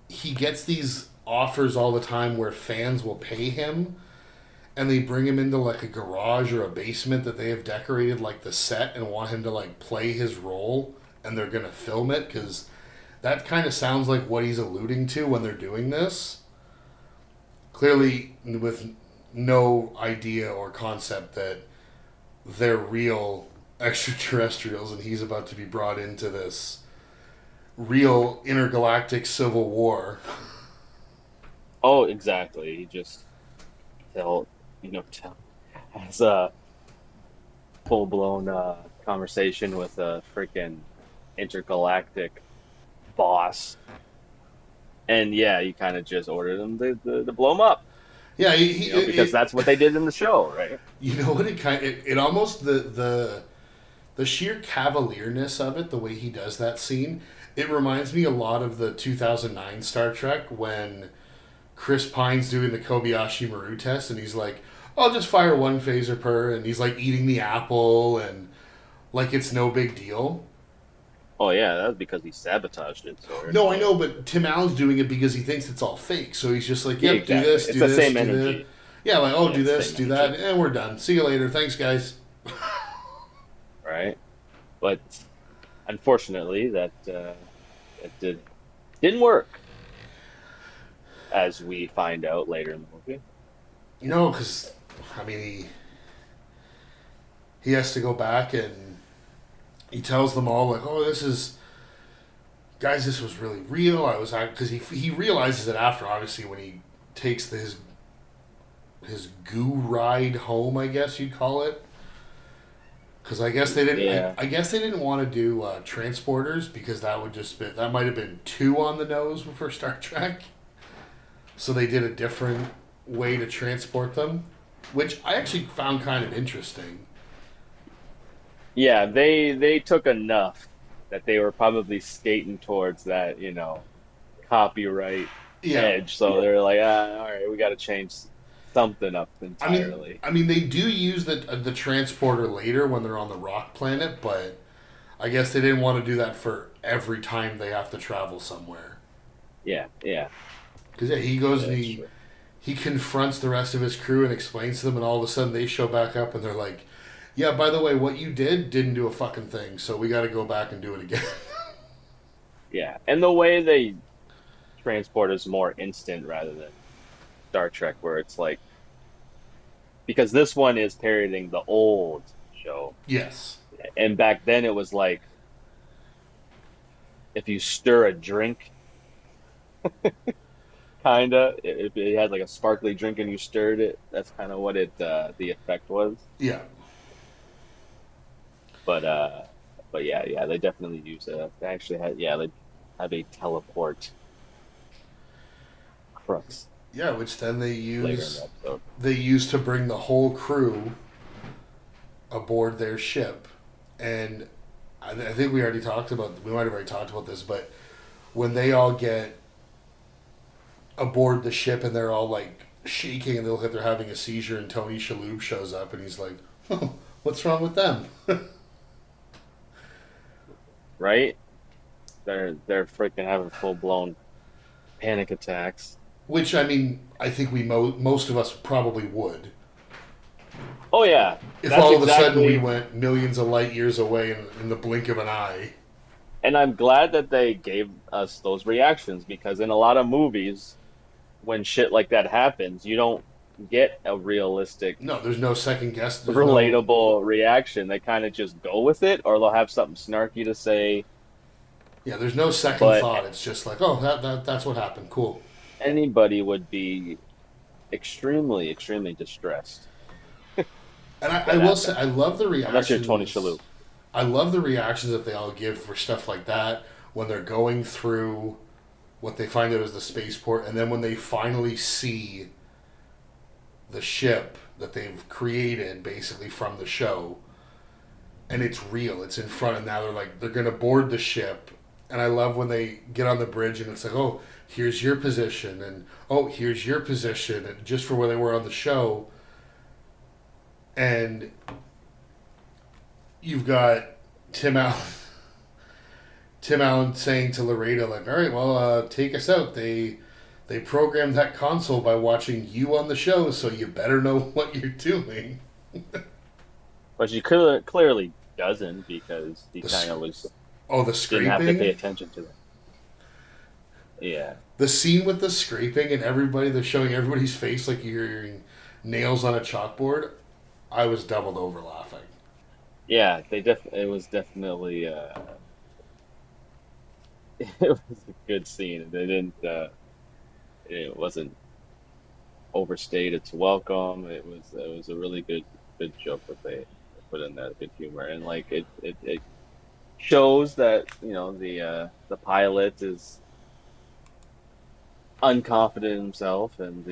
he gets these offers all the time where fans will pay him and they bring him into like a garage or a basement that they have decorated like the set and want him to like play his role and they're going to film it because that kind of sounds like what he's alluding to when they're doing this. Clearly with no idea or concept that they're real extraterrestrials and he's about to be brought into this real intergalactic civil war. Oh, exactly. He just tell has a full blown conversation with a freaking intergalactic boss, and yeah, you kind of just ordered them to blow them up, Yeah, because that's what they did in the show, right? you know what it almost the sheer cavalierness of it, the way he does that scene, it reminds me a lot of the 2009 Star Trek when Chris Pine's doing the Kobayashi Maru test and he's like, I'll just fire one phaser per, and he's like eating the apple and like it's no big deal. Oh yeah, that was because he sabotaged it. So No, I know, but Tim Allen's doing it because he thinks it's all fake. So he's just like, yep, exactly. do this, It's do the this, same do energy. that. Yeah, like, oh, Yeah, do it's the this, same do that, energy. and we're done. See you later. Thanks, guys. Right? But unfortunately, that didn't work, as we find out later in the movie. No, because, I mean, he has to go back and he tells them all, like, oh, guys, this was really real. Because he realizes it after, obviously, when he takes his goo ride home, I guess you'd call it. Because I guess they didn't. Yeah. I guess they didn't want to do transporters because that might have been too on the nose for Star Trek. So they did a different way to transport them, which I actually found kind of interesting. Yeah, they took enough that they were probably skating towards that, copyright Yeah. edge. So they're like, all right, we got to change something up entirely. I mean, they do use the transporter later when they're on the rock planet, but I guess they didn't want to do that for every time they have to travel somewhere. Yeah, yeah. Because he goes and That's true. he confronts the rest of his crew and explains to them, and all of a sudden they show back up and they're like, yeah, by the way, what you didn't do a fucking thing, so we got to go back and do it again. Yeah, and the way they transport is more instant rather than Star Trek, where it's like, because this one is parodying the old show, Yes. and back then it was like, if you stir a drink, kinda, if it had like a sparkly drink and you stirred it, that's kind of what the effect was. Yeah. But yeah, they definitely use it. They actually they have a teleport crux Yeah, which then they later in use the episode. to bring the whole crew aboard their ship, and I think we might have already talked about this, but when they all get aboard the ship and they're all like shaking and they look like they're having a seizure, and Tony Shalhoub shows up and he's like, oh, what's wrong with them? Right? They're freaking having full blown panic attacks. Which, I mean, I think most of us probably would. Oh yeah, If that's all of a sudden exactly. we went millions of light years away in the blink of an eye. And I'm glad that they gave us those reactions, because in a lot of movies, when shit like that happens, you don't get a realistic, No, there's no second guess. relatable reaction. They kind of just go with it, or they'll have something snarky to say. Yeah, there's no second But thought. It's just like, oh, that's what happened. Cool. anybody would be extremely, extremely distressed. And I That will say, happened. I love the Unless you're reactions. Tony Shalhoub. I love the reactions that they all give for stuff like that when they're going through what they find out is the spaceport, and then when they finally see the ship that they've created basically from the show, and it's real, it's in front, and now they're gonna board the ship, and I love when they get on the bridge and it's like, oh, here's your position, and oh, here's your position, and just for where they were on the show, and you've got Tim Allen. Tim Allen saying to Laredo, like, all right, well, take us out. They They programmed that console by watching you on the show, so you better know what you're doing. But she clearly doesn't because he The kind sc- of was Oh, the didn't have to pay scraping? attention to it. Yeah. The scene with the scraping and everybody, they're showing everybody's face like you're hearing nails on a chalkboard. I was doubled over laughing. Yeah, it was definitely it was a good scene. They didn't it wasn't overstayed its welcome. It was a really good joke that they put in that good humor and like it shows that the pilot is unconfident in himself and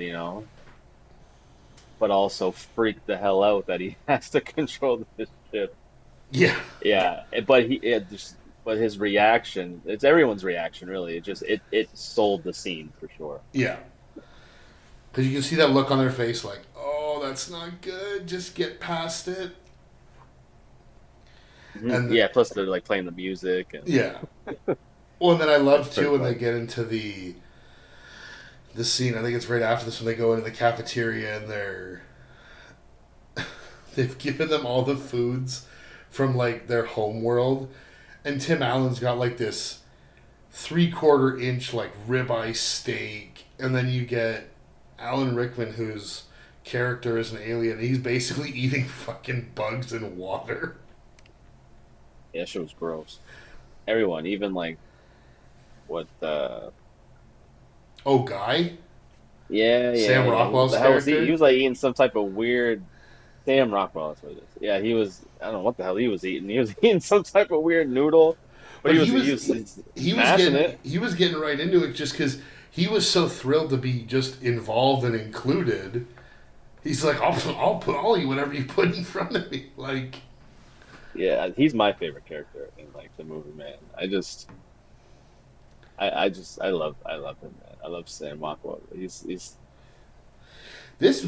but also freaked the hell out that he has to control this ship. Yeah, Yeah, but his reaction, it's everyone's reaction really. It sold the scene for sure. yeah. Because you can see that look on their face like, oh, that's not good. Just get past it. Mhm. And Yeah, plus they're like playing the music and yeah. Well, and then I love it's pretty too when they fun. get into the scene. I think it's right after this when they go into the cafeteria and they've given them all the foods from like their home world, and Tim Allen's got like this 3/4 inch like ribeye steak, and then you get Alan Rickman whose character is an alien. He's basically eating fucking bugs and water. Yeah, shit was gross. Everyone, even like what Oh, Guy, yeah. Sam What Rockwell's the hell was he? character. He was like eating some type of weird Sam Rockwell, that's what it is. Yeah, he was. I don't know what the hell he was eating. He was eating some type of weird noodle, but But he was he was smashing getting it. right into it just because he was so thrilled to be just involved and included. He's like, I'll eat whatever you put in front of me. Like, Yeah, he's my favorite character in like the movie, man. I love him, man. I love Sam Rockwell. He's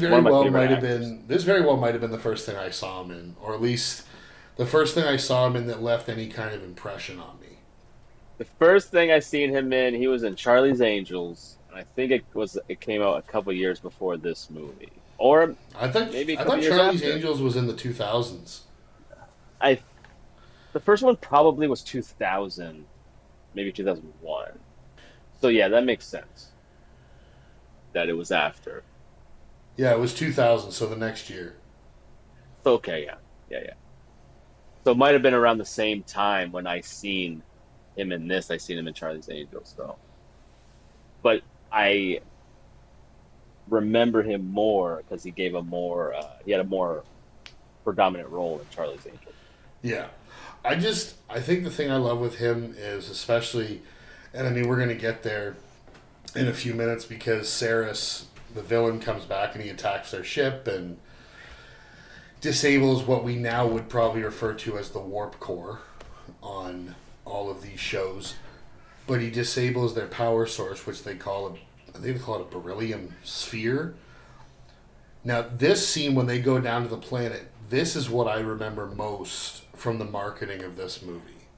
one of my favorite actors. this very well might have been the first thing I saw him in, or at least the first thing I saw him in that left any kind of impression on me. The first thing I seen him in, he was in Charlie's Angels, and I think it came out a couple years before this movie, or maybe a I couple thought years Charlie's after. Angels was in the 2000s. I The first one probably was 2000, maybe 2001. So yeah, that makes sense that it was after. Yeah, it was 2000, so the next year. So okay, yeah. So it might have been around the same time when I seen him in this. I seen him in Charlie's Angels, though. But I remember him more because he gave a more he had a more predominant role in Charlie's Angels. Yeah. I think the thing I love with him is especially, and I mean, we're going to get there in a few minutes because Saris, the villain, comes back and he attacks their ship and disables what we now would probably refer to as the warp core on all of these shows. But he disables their power source, which I think they call it a beryllium sphere. Now, this scene when they go down to the planet, this is what I remember most from the marketing of this movie.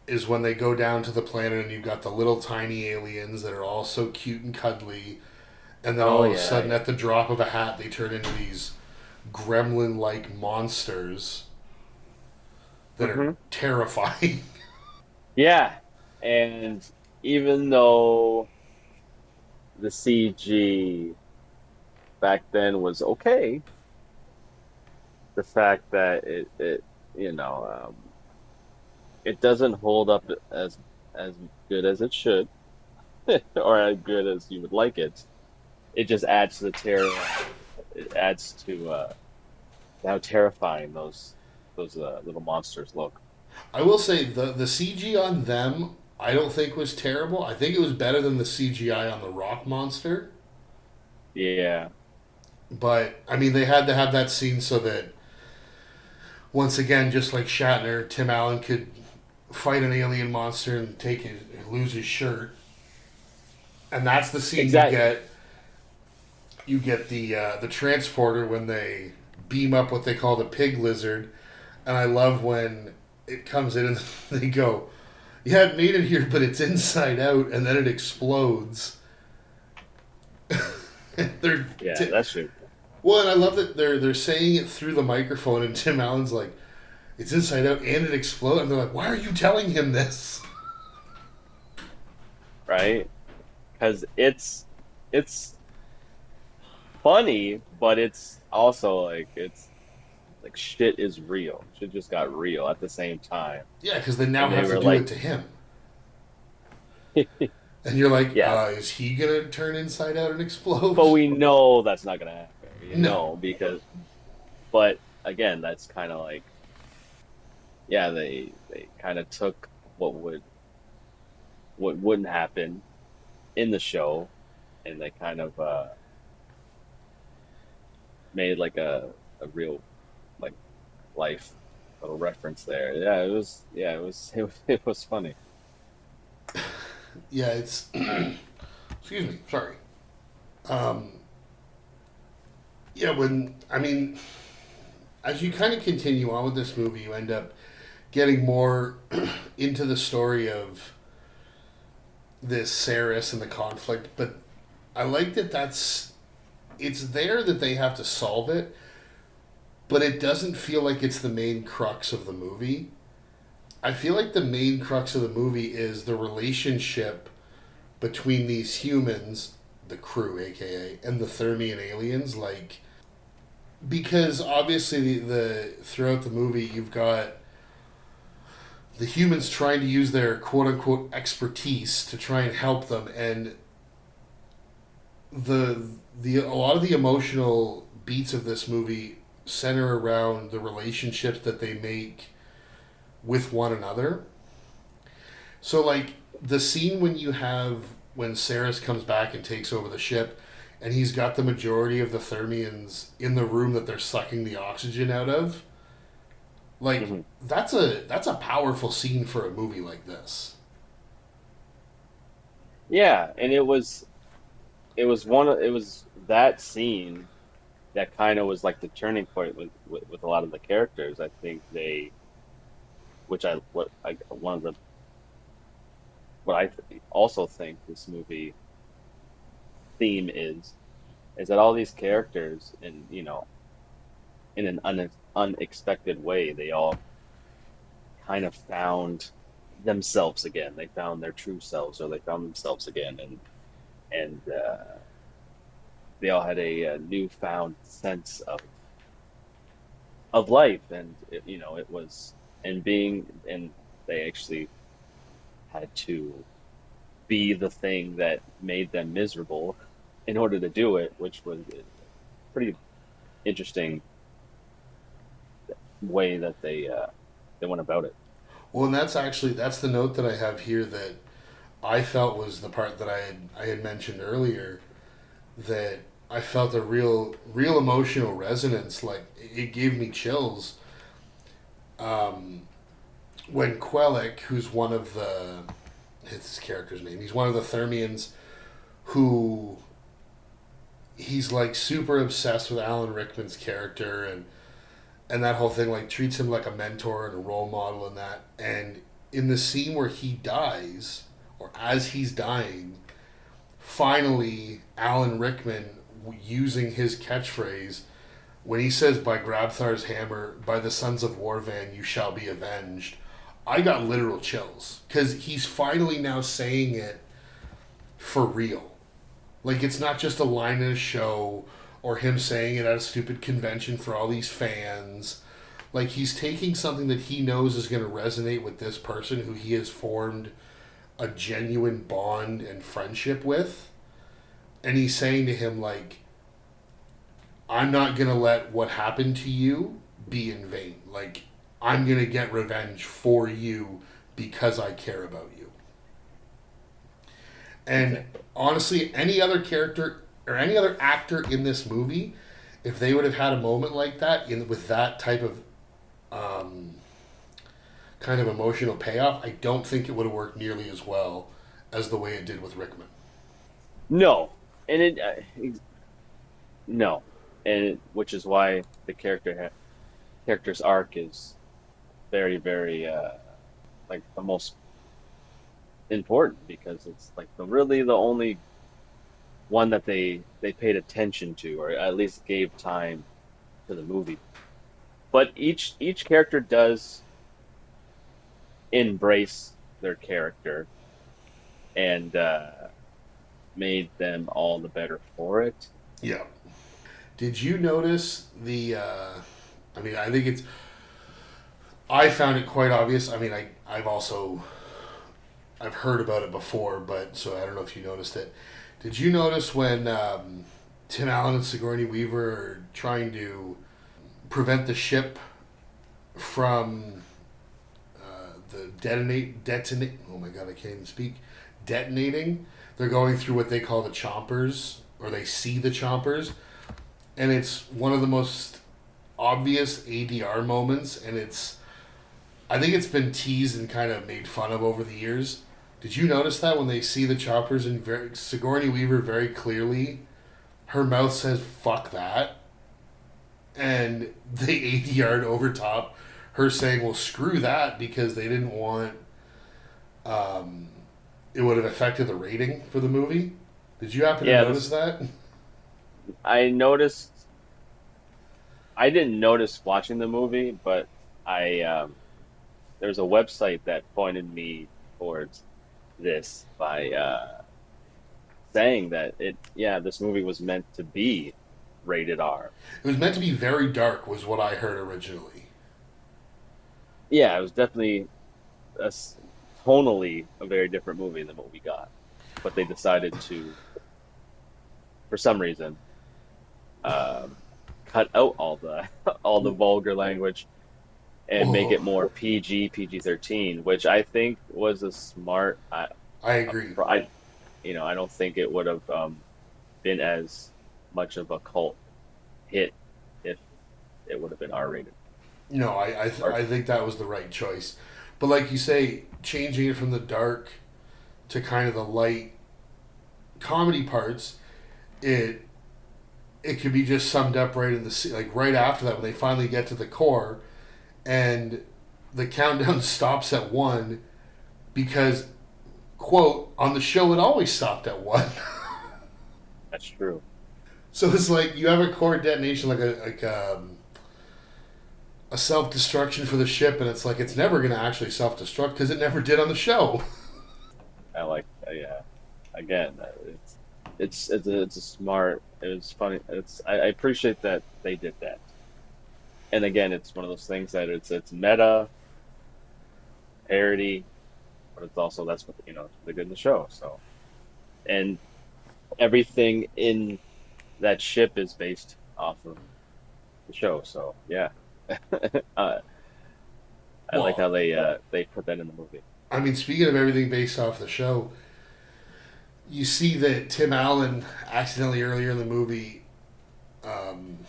Is when they go down to the planet and you've got the little tiny aliens that are all so cute and cuddly, and then all Oh of a yeah, sudden, yeah. at the drop of a hat, they turn into these gremlin like monsters that are Hmm. terrifying. Yeah, and even though the CG back then was okay, the fact that you know it doesn't hold up as good as it should or as good as you would like it. It just adds to the terror. It adds to how terrifying those little monsters look. I will say the CG on them, I don't think was terrible. I think it was better than the CGI on the rock monster. Yeah. But I mean, they had to have that scene so that once again, just like Shatner, Tim Allen could fight an alien monster and lose his shirt, and that's the scene you Exactly. get. You get the transporter when they beam up what they call the pig lizard, and I love when it comes in and they go, "Yeah, it made it here, but it's inside out," and then it explodes. they're Yeah, t- that's true. well, and I love that they're saying it through the microphone, and Tim Allen's like, "It's inside out and it explodes." And they're like, "Why are you telling him this?" Right? Because it's funny, but it's also like it's like shit is real. Shit just got real at the same time, Yeah, because they now and they have to were do like, it to him, and you're like, yeah. "Is he gonna turn inside out and explode?" But we know that's not gonna happen. You No. know, because but again, that's kind of like yeah, they kind of took what wouldn't happen in the show, and they kind of made like a real like life little reference there. It was funny. Yeah, it's excuse me, sorry. Um, yeah, when I mean, as you kind of continue on with this movie, you end up getting more into the story of this Saris and the conflict. But I like that it's there that they have to solve it, but it doesn't feel like it's the main crux of the movie. I feel like the main crux of the movie is the relationship between these humans, the crew, aka, and the Thermian aliens. Like, because obviously the throughout the movie you've got the humans trying to use their quote unquote expertise to try and help them, and the a lot of the emotional beats of this movie center around the relationships that they make with one another. So like the scene when Saris comes back and takes over the ship, and he's got the majority of the Thermians in the room that they're sucking the oxygen out of. Like Hmm. that's a powerful scene for a movie like this. Yeah, and it was that scene that kind of was like the turning point with a lot of the characters. I think they, which I what I one of the what also think this movie theme is that all these characters in in an unexpected way they all kind of found themselves again. They found their true selves, or they found themselves again, and they all had a newfound sense of life, and it was and being and they actually had to be the thing that made them miserable in order to do it, which was a pretty interesting way that they went about it. Well, and that's the note that I have here that I felt was the part that I had mentioned earlier, that I felt a real emotional resonance. Like it gave me chills um, when Quellic, who's one of the his character's name, he's one of the Thermians who he's like super obsessed with Alan Rickman's character, and that whole thing, like treats him like a mentor and a role model and that. And in the scene where he dies, or as he's dying, finally Alan Rickman using his catchphrase when he says, "By Grabthar's hammer, by the sons of Warvan, you shall be avenged." I got literal chills because he's finally now saying it for real. Like it's not just a line in a show or him saying it at a stupid convention for all these fans. Like he's taking something that he knows is going to resonate with this person who he has formed a genuine bond and friendship with, and he's saying to him like, I'm not going to let what happened to you be in vain. Like I'm going to get revenge for you because I care about you. And Exactly. honestly, any other character or any other actor in this movie, if they would have had a moment like that with that type of um, kind of emotional payoff, I don't think it would have worked nearly as well as the way it did with Rickman. No, and no, which is why the character's arc is very, very like the most important, because it's like the really the only one that they paid attention to, or at least gave time to the movie. But each character does embrace their character and made them all the better for it. Yeah. Did you notice the? I mean, I think it's. I found it quite obvious. I mean, I've heard about it before, but so I don't know if you noticed it. Did you notice when Tim Allen and Sigourney Weaver are trying to prevent the ship from the detonate? Oh my god, I can't even speak. Detonating. They're going through what they call the chompers, or they see the chompers, and it's one of the most obvious ADR moments, and it's. I think it's been teased and kind of made fun of over the years. Did you notice that when they see the choppers and Sigourney Weaver very clearly, her mouth says "fuck that," and they ADR'd over top her saying, "Well, screw that," because they didn't want it would have affected the rating for the movie. Did you happen to Yeah, notice that? I noticed. I didn't notice watching the movie, but I there's a website that pointed me towards this by saying that this movie was meant to be rated R. It was meant to be very dark, was what I heard originally. Yeah, it was definitely a, s- tonally a very different movie than what we got, but they decided to, for some reason, um, cut out all the all the vulgar language and make Oh, it more PG 13, which I think was a smart. I agree. I I don't think it would have been as much of a cult hit if it would have been R rated. No, Or I think that was the right choice. But like you say, changing it from the dark to kind of the light comedy parts, it it could be just summed up right in like right after that when they finally get to the core and the countdown stops at 1 because quote on the show it always stopped at 1. that's true. So it's like you have a core detonation like a self destruction for the ship, and it's like it's never going to actually self destruct because it never did on the show. I like yeah. Again, it's a smart. It's funny. I appreciate that they did that. And again, it's one of those things that it's meta parody, but it's also that's what they did in the show. So and everything in that ship is based off of the show. So yeah, uh, I like how Well, they put that in the movie. I mean, speaking of everything based off the show, you see that Tim Allen accidentally earlier in the movie, um,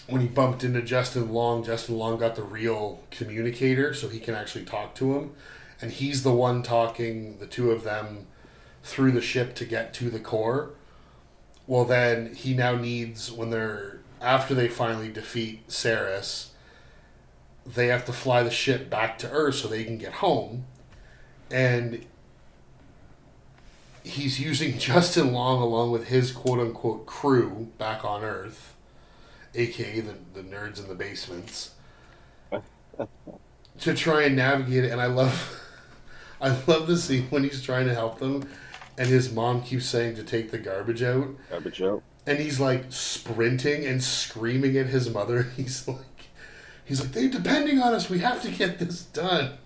when he bumped into Justin Long got the real communicator, so he can actually talk to him, and he's the one talking the two of them through the ship to get to the core. Well, then he now needs when they're after they finally defeat Ceres, they have to fly the ship back to Earth so they can get home, and he's using Justin Long along with his quote unquote crew back on Earth, aka the nerds in the basements, to try and navigate it. And I love the scene when he's trying to help them, and his mom keeps saying to take the garbage out, Garbage Joe. and he's like sprinting and screaming at his mother. He's like they're depending on us. We have to get this done.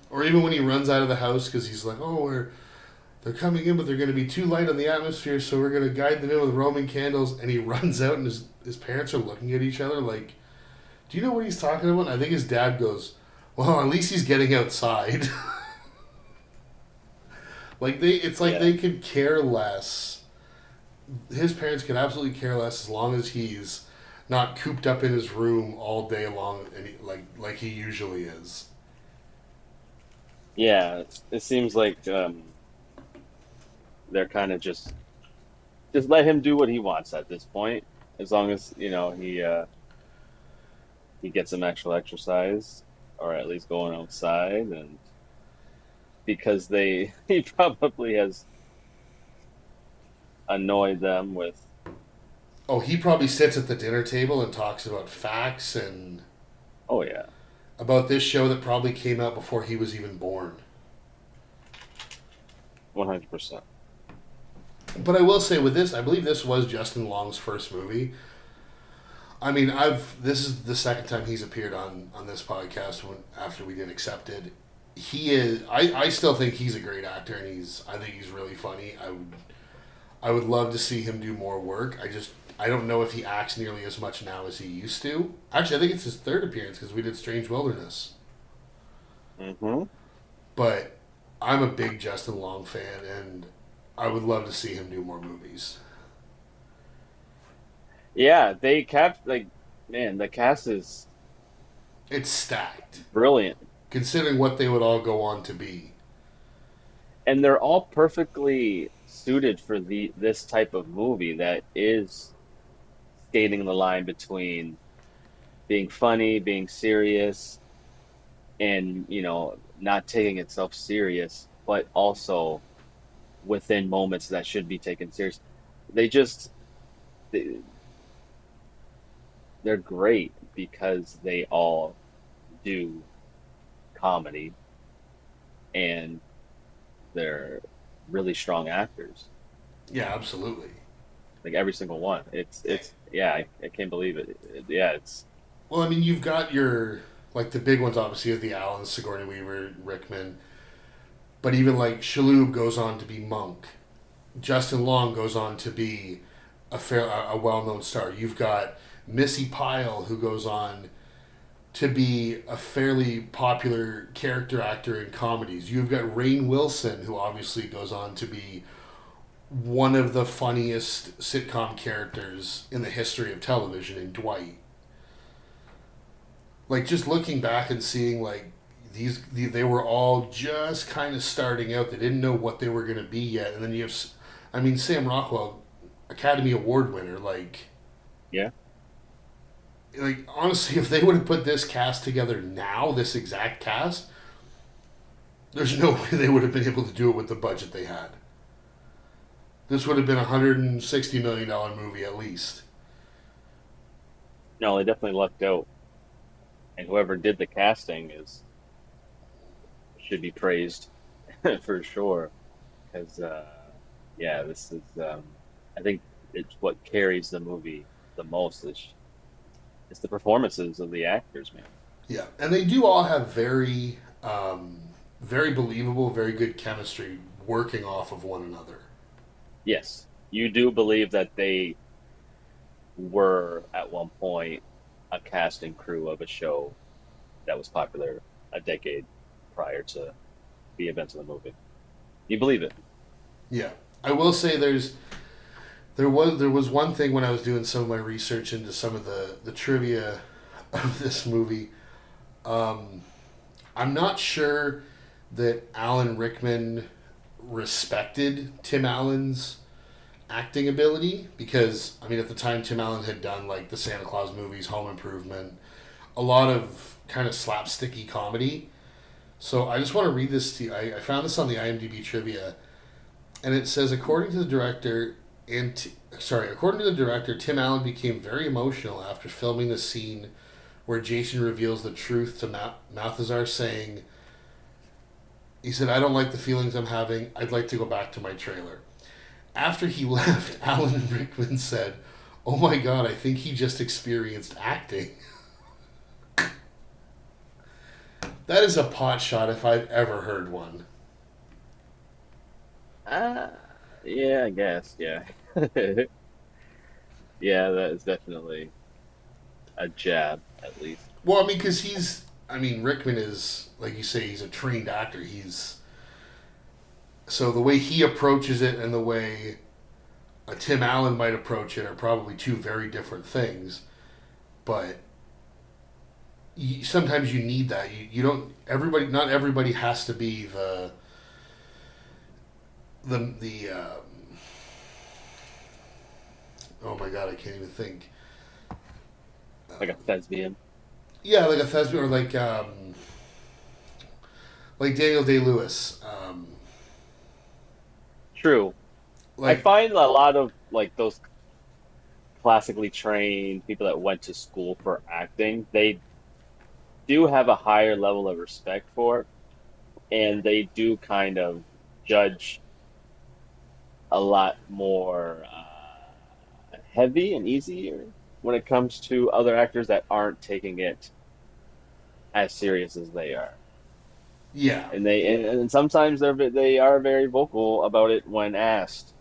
Or even when he runs out of the house because he's like, oh, they're coming in, but they're going to be too light on the atmosphere, so we're going to guide them in with Roman candles. And he runs out, and his parents are looking at each other like, do you know what he's talking about? And I think his dad goes, well, at least he's getting outside. It's like Yeah, they could care less. His parents could absolutely care less as long as he's not cooped up in his room all day long, and like he usually is. yeah. It seems like they're kind of just let him do what he wants at this point, as long as he gets some actual exercise, or at least going outside, and because they he probably has annoy them with. Oh, he probably sits at the dinner table and talks about facts and Oh yeah, about this show that probably came out before he was even born. 100%. But I will say with this, I believe this was Justin Long's first movie. I mean, this is the second time he's appeared on this podcast after we did Accepted. He is. I still think he's a great actor, and I think he's really funny. I would love to see him do more work. I don't know if he acts nearly as much now as he used to. Actually, I think it's his third appearance because we did Strange Wilderness. Mm-hmm. But I'm a big Justin Long fan, and I would love to see him do more movies. Yeah, they kept like, man, the cast is It's stacked, brilliant, considering what they would all go on to be. and they're all perfectly suited for this type of movie that is skating the line between being funny, being serious, and not taking itself serious, but also within moments that should be taken serious. They just they, they're great because they all do comedy and they're really strong actors. Yeah, absolutely. Like every single one. It's yeah, I can't believe it. Yeah, it's Well, I mean, you've got your like the big ones. Obviously, is the Allens, Sigourney Weaver, Rickman. But even like Shalhoub goes on to be Monk. Justin Long goes on to be a well known star. You've got Missy Pyle who goes on to be a fairly popular character actor in comedies. You've got Rainn Wilson who obviously goes on to be one of the funniest sitcom characters in the history of television in Dwight. Like just looking back and seeing like they were all just kind of starting out. They didn't know what they were going to be yet. And then you have, I mean, Sam Rockwell, Academy Award winner. yeah. Like honestly, if they would have put this cast together now, this exact cast, there's no way they would have been able to do it with the budget they had. This would have been $160 million movie at least. No, they definitely lucked out. And whoever did the casting is should be praised for sure. Because yeah, this is I think it's what carries the movie the most is it's the performances of the actors, man. Yeah, and they do all have very believable, very good chemistry working off of one another. Yes, you do believe that they were at one point a cast and crew of a show that was popular a decade prior to the events of the movie. You believe it? Yeah, I will say there was one thing when I was doing some of my research into some of the trivia of this movie. I'm not sure that Alan Rickman respected Tim Allen's acting ability because I mean at the time Tim Allen had done like the Santa Claus movies, Home Improvement, a lot of kind of slapsticky comedy. So I just want to read this to you. I found this on the IMDb trivia, and it says according to the director, Tim Allen became very emotional after filming the scene where Jason reveals the truth to Balthazar, saying, he said, "I don't like the feelings I'm having. I'd like to go back to my trailer." After he left, Alan Rickman said, "Oh my God, I think he just experienced acting." That is a pot shot if I've ever heard one. Uh, yeah, I guess. Yeah. Yeah, that is definitely a jab, at least. Well, I mean, because Rickman is, like you say, he's a trained actor. So the way he approaches it and the way a Tim Allen might approach it are probably two very different things. But sometimes you need that. You don't, not everybody has to be oh my God, I can't even think. Like a thespian. Yeah, like a thespian or like Daniel Day-Lewis. True. I like find a lot of like those classically trained people that went to school for acting, they do have a higher level of respect for it, and they do kind of judge a lot more heavy and easier when it comes to other actors that aren't taking it as serious as they are. yeah, And sometimes they are very vocal about it when asked.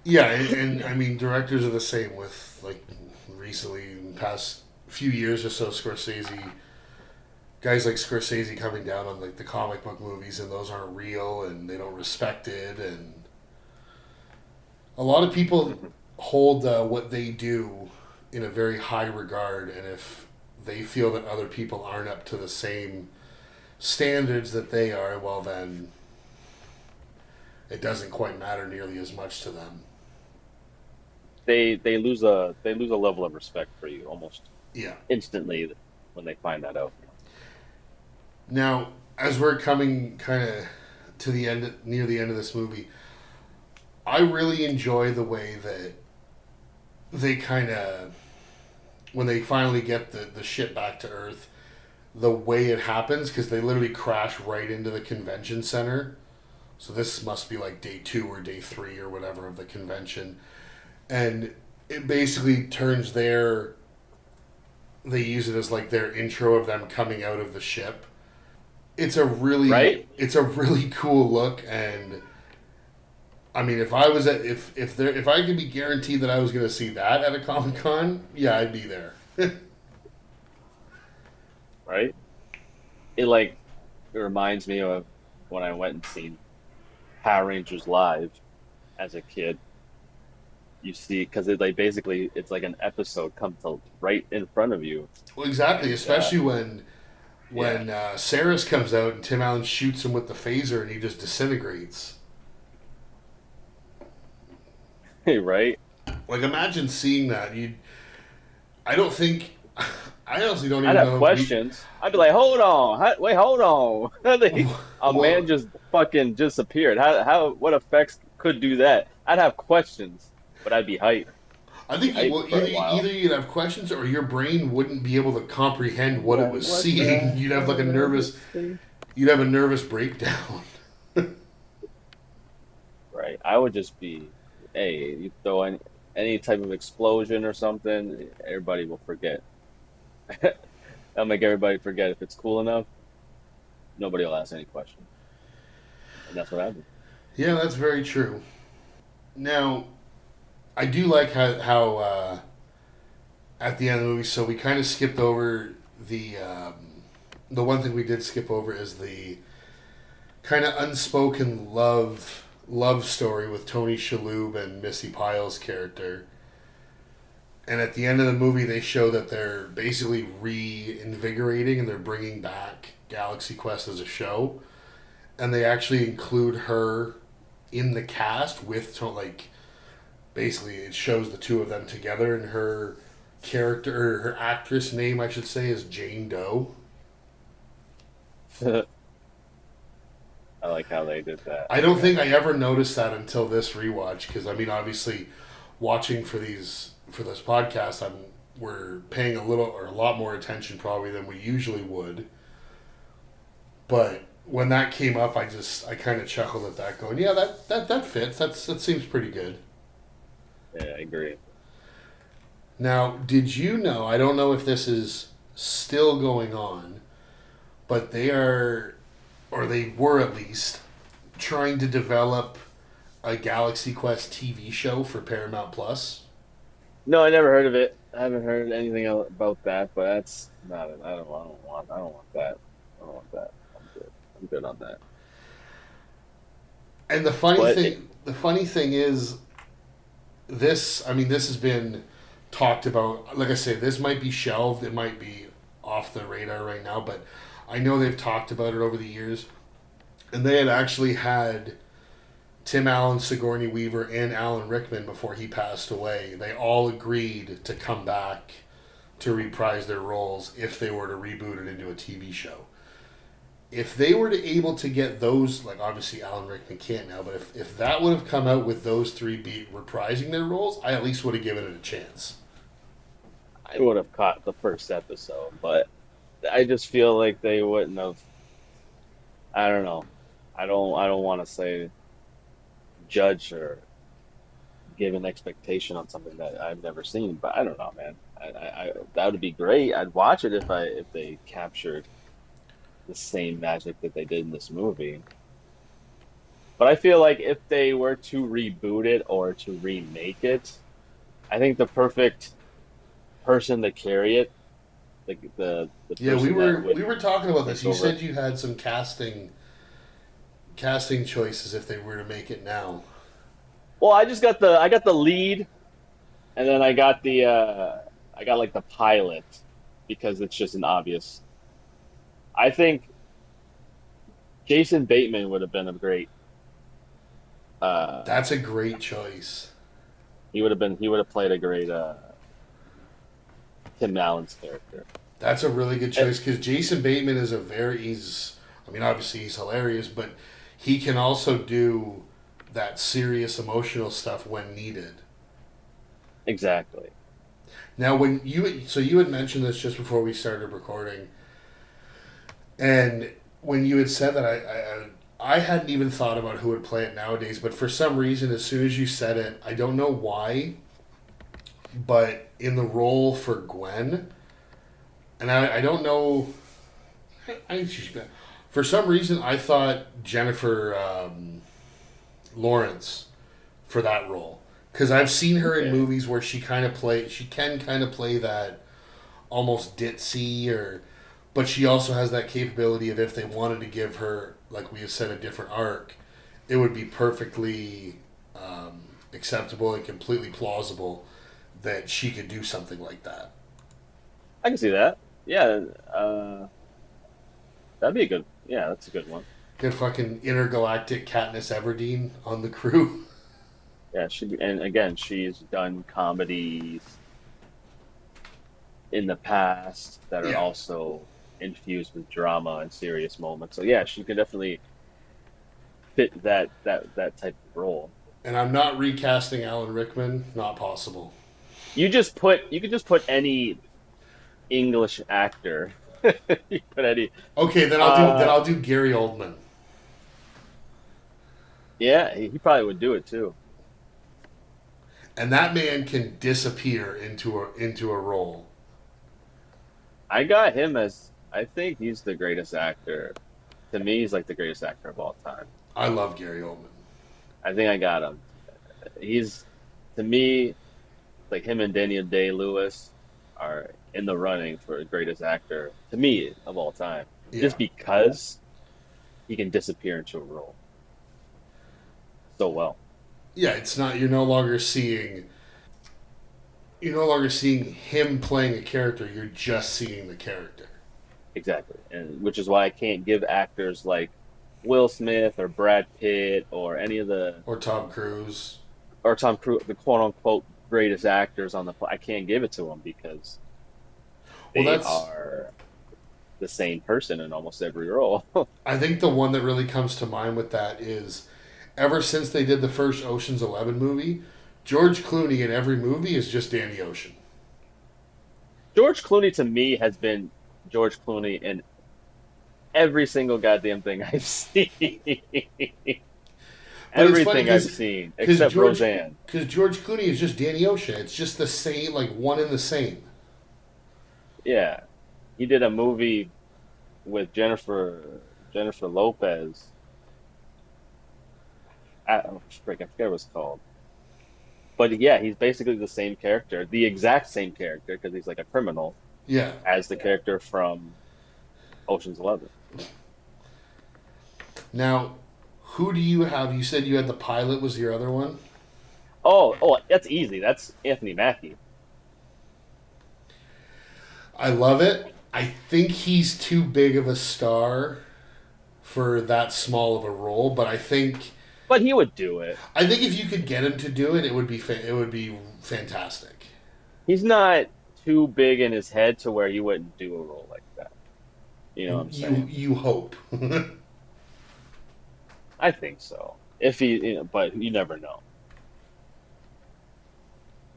yeah, and I mean directors are the same with like recently in the past few years or so. Scorsese, guys like Scorsese coming down on like the comic book movies, and those aren't real, and they don't respect it, and a lot of people Mhm. hold what they do in a very high regard, and if they feel that other people aren't up to the same standards that they are, well then it doesn't quite matter nearly as much to them. They lose a level of respect for you almost Yeah. instantly when they find that out. Now, as we're coming kind of to the end, near the end of this movie, I really enjoy the way that they kind of, when they finally get the ship back to Earth, the way it happens, because they literally crash right into the convention center. So this must be like day 2 or day 3 or whatever of the convention. And it basically turns their, they use it as like their intro of them coming out of the ship. Right? It's a really cool look, and I mean if I was at if there if I could be guaranteed that I was going to see that at a Comic Con, yeah, I'd be there. Right? It reminds me of when I went and seen Power Rangers live as a kid. You see, because it like basically it's like an episode comes to right in front of you, Well, exactly, and especially yeah, when Saris comes out and Tim Allen shoots him with the phaser and he just disintegrates. right. Like imagine seeing that. You, I don't think. I honestly don't I'd even have know if we. questions. I'd be like, hold on, wait, hold on. A man Well, just fucking disappeared. What effects could do that? I'd have questions, but I'd be hyped. I Be think hyped well, for a either while. you'd have questions or your brain wouldn't be able to comprehend what it Like, was what seeing. the You'd have like hell a did I nervous. just see? You'd have a nervous breakdown. Right. I would just be, hey, you throw any type of explosion or something, everybody will forget. That'll make everybody forget. If it's cool enough, nobody will ask any questions. And that's what happened. Yeah, that's very true. Now, I do like how at the end of the movie, so we kind of skipped over the one thing we did skip over is the kind of unspoken love story with Tony Shalhoub and Missy Pyle's character. And at the end of the movie, they show that they're basically reinvigorating and they're bringing back Galaxy Quest as a show, and they actually include her in the cast with like basically it shows the two of them together, and her character or her actress name I should say is Jane Doe. I like how they did that. I don't think I ever noticed that until this rewatch, because I mean obviously watching for this podcast we're paying a little or a lot more attention probably than we usually would, but when that came up I kind of chuckled at that going yeah that fits, that seems pretty good. Yeah, I agree. Now did you know, I don't know if this is still going on, but they are, or they were at least, trying to develop a Galaxy Quest TV show for Paramount Plus. No, I never heard of it. I haven't heard anything about that, but that's not it. I don't want that. I don't want that. I'm good. I'm good on that. And But it, the funny thing is, this. I mean, this has been talked about. Like I say, this might be shelved. It might be off the radar right now, but I know they've talked about it over the years, and they had actually had Tim Allen, Sigourney Weaver, and Alan Rickman before he passed away. They all agreed to come back to reprise their roles if they were to reboot it into a TV show. if they were to able to get those, like obviously Alan Rickman can't now, but if that would have come out with those three be reprising their roles, I at least would have given it a chance. I would have caught the first episode, but I just feel like they wouldn't have. I don't know. I don't want to say judge or give an expectation on something that I've never seen, but I don't know, man. That would be great. I'd watch it if they captured the same magic that they did in this movie. But I feel like if they were to reboot it or to remake it, I think the perfect person to carry it, like the Yeah, person that would we were talking about this. take You over. said you had some casting choices if they were to make it now. Well, I got the lead, and then I got like the pilot because it's just an obvious. I think Jason Bateman would have been a great. Uh, That's a great choice. he would have played a great Tim Allen's character. That's a really good Eh, choice because Jason Bateman is I mean, obviously he's hilarious, but he can also do that serious emotional stuff when needed. exactly. Now, you had mentioned this just before we started recording, and when you had said that, I hadn't even thought about who would play it nowadays, but for some reason, as soon as you said it, I don't know why, but in the role for Gwen, and I don't know, for some reason, I thought Jennifer Lawrence for that role because I've seen her in Okay. movies where she can kind of play that almost ditzy but she also has that capability of if they wanted to give her, like we have said, a different arc, it would be perfectly acceptable and completely plausible that she could do something like that. I can see that. Yeah, that'd be a good. Yeah, that's a good one. Good fucking intergalactic Katniss Everdeen on the crew. Yeah, and again, she's done comedies in the past that are Yeah. also infused with drama and serious moments. So yeah, she could definitely fit that type of role. And I'm not recasting Alan Rickman. Not possible. You could just put any English actor. You put any. Okay, then Uh, I'll do Gary Oldman. yeah, he probably would do it too. And that man can disappear into a role. I got him as I think he's the greatest actor. To me, he's like the greatest actor of all time. I love Gary Oldman. I think I got him. He's to me like him and Daniel Day Lewis are in the running for greatest actor to me of all time, Yeah. just because he can disappear into a role so well. Yeah, it's not you're no longer seeing him playing a character, you're just seeing the character. Exactly, and which is why I can't give actors like Will Smith or Brad Pitt or any of the Or Tom Cruise. or Tom Cruise, the quote unquote greatest actors on I can't give it to them because Well, they that's are the same person in almost every role. I think the one that really comes to mind with that is ever since they did the first Ocean's 11 movie, George Clooney in every movie is just Danny Ocean. George Clooney to me has been George Clooney in every single goddamn thing I've seen. But it's funny Everything I've seen because except George Roseanne. because George Clooney is just Danny Ocean. It's just the same, like one and the same. Yeah, he did a movie with Jennifer Lopez. Oh, frick, I forget what it's called. But yeah, he's basically the same character, the exact same character, because he's like a criminal, Yeah. as the character from Ocean's 11. Now, who do you have? You said you had the pilot was your other one. Oh, that's easy. That's Anthony Mackie. I love it. I think he's too big of a star for that small of a role, but But he would do it. I think if you could get him to do it, it would be fantastic. He's not too big in his head to where he wouldn't do a role like that. You know what I'm You saying? you hope. I think so. If he, but you never know.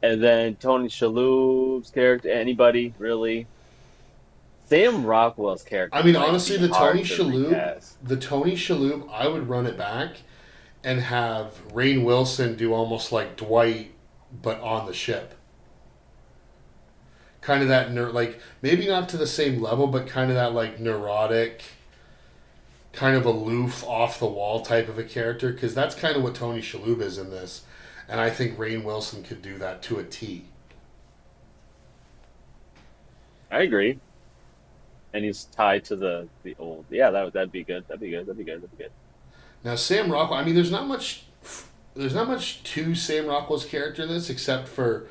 And then Tony Shalhoub's character, anybody really? Sam Rockwell's I character mean, might honestly, be hard to recast. The Tony Shalhoub, I would run it back and have Rainn Wilson do almost like Dwight, but on the ship. Kind of that like maybe not to the same level, but kind of that like neurotic, kind of aloof, off the wall type of a character. Because that's kind of what Tony Shalhoub is in this, and I think Rainn Wilson could do that to a T. I agree. And he's tied to the old. Yeah, that'd be good. That'd be good. That'd be good. That'd be good. Now Sam Rockwell, I mean, there's not much to Sam Rockwell's character in this except for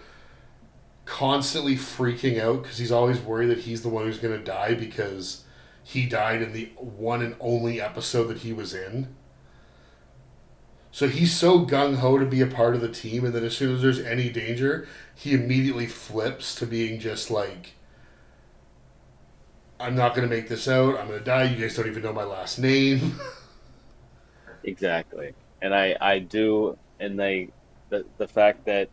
constantly freaking out because he's always worried that he's the one who's going to die because he died in the one and only episode that he was in. So he's so gung ho to be a part of the team, and then as soon as there's any danger, he immediately flips to being just like, I'm not going to make this out. I'm going to die. You guys don't even know my last name. Exactly. And I do, and the fact that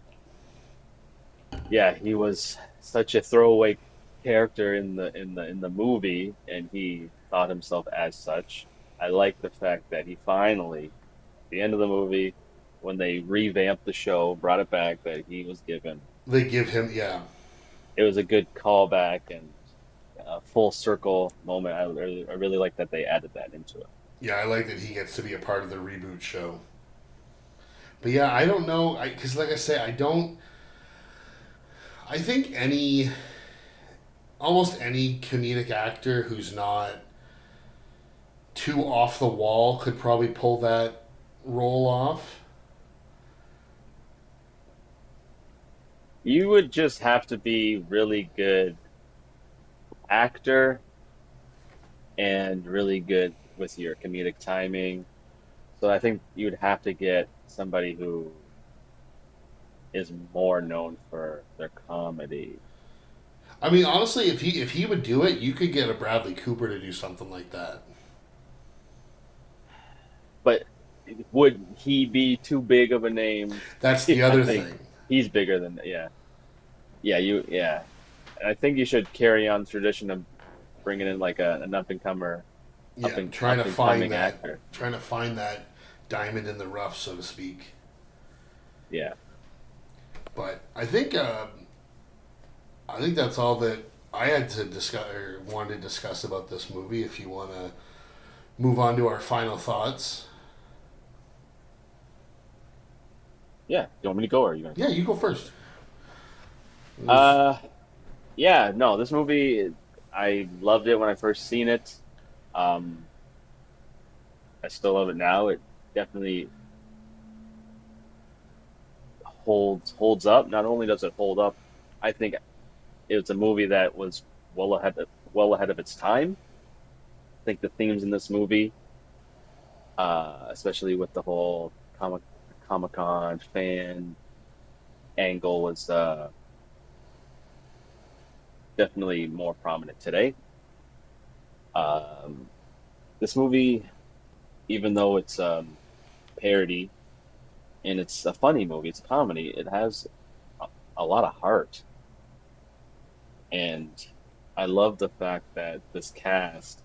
yeah, he was such a throwaway character in the movie, and he thought himself as such. I like the fact that he finally, at the end of the movie, when they revamped the show, brought it back, that he was given. They give him, yeah. It was a good callback and a full circle moment. I really like that they added that into it. Yeah, I like that he gets to be a part of the reboot show. But yeah, I don't know. Because, like I say, I don't. I think almost any comedic actor who's not too off the wall could probably pull that role off. You would just have to be really good actor and really good with your comedic timing. So I think you'd have to get somebody who is more known for their comedy. I mean, honestly, if he would do it, you could get a Bradley Cooper to do something like that. But would he be too big of a name? That's the I other think thing. he's bigger than yeah. Yeah. I think you should carry on the tradition of bringing in like an Yeah, up and coming actor. trying to find that diamond in the rough, so to speak. Yeah. But I think that's all that I had to discuss or wanted to discuss about this movie. If you want to move on to our final thoughts, Yeah. You want me to go or are you gonna yeah, go? you go first. Uh yeah, no, this movie I loved it when I first seen it. Um I still love it now. It definitely holds up. Not only does it hold up, I think it's a movie that was well ahead of its time. I think the themes in this movie, especially with the whole Comic Con fan angle, was definitely more prominent today. Um, this movie, even though it's parody and it's a funny movie, it's a comedy, it has a lot of heart. And I love the fact that this cast,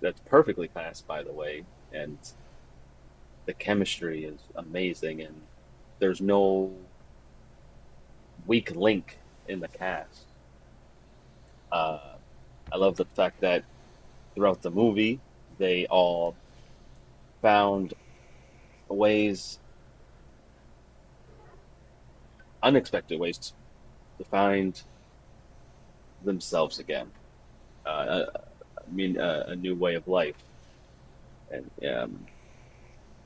that's perfectly cast, by the way, and the chemistry is amazing, and there's no weak link in the cast. Uh, I love the fact that throughout the movie, they all found ways, unexpected ways, to find themselves again. A new way of life. And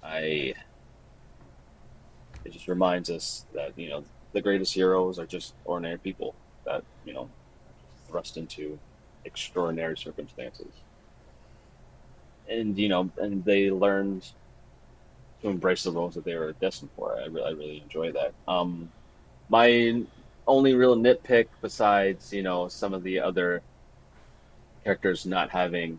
I, it just reminds us that, the greatest heroes are just ordinary people that, thrust into extraordinary circumstances. And, and they learned to embrace the roles that they were destined for. I really enjoy that. My only real nitpick, besides some of the other characters not having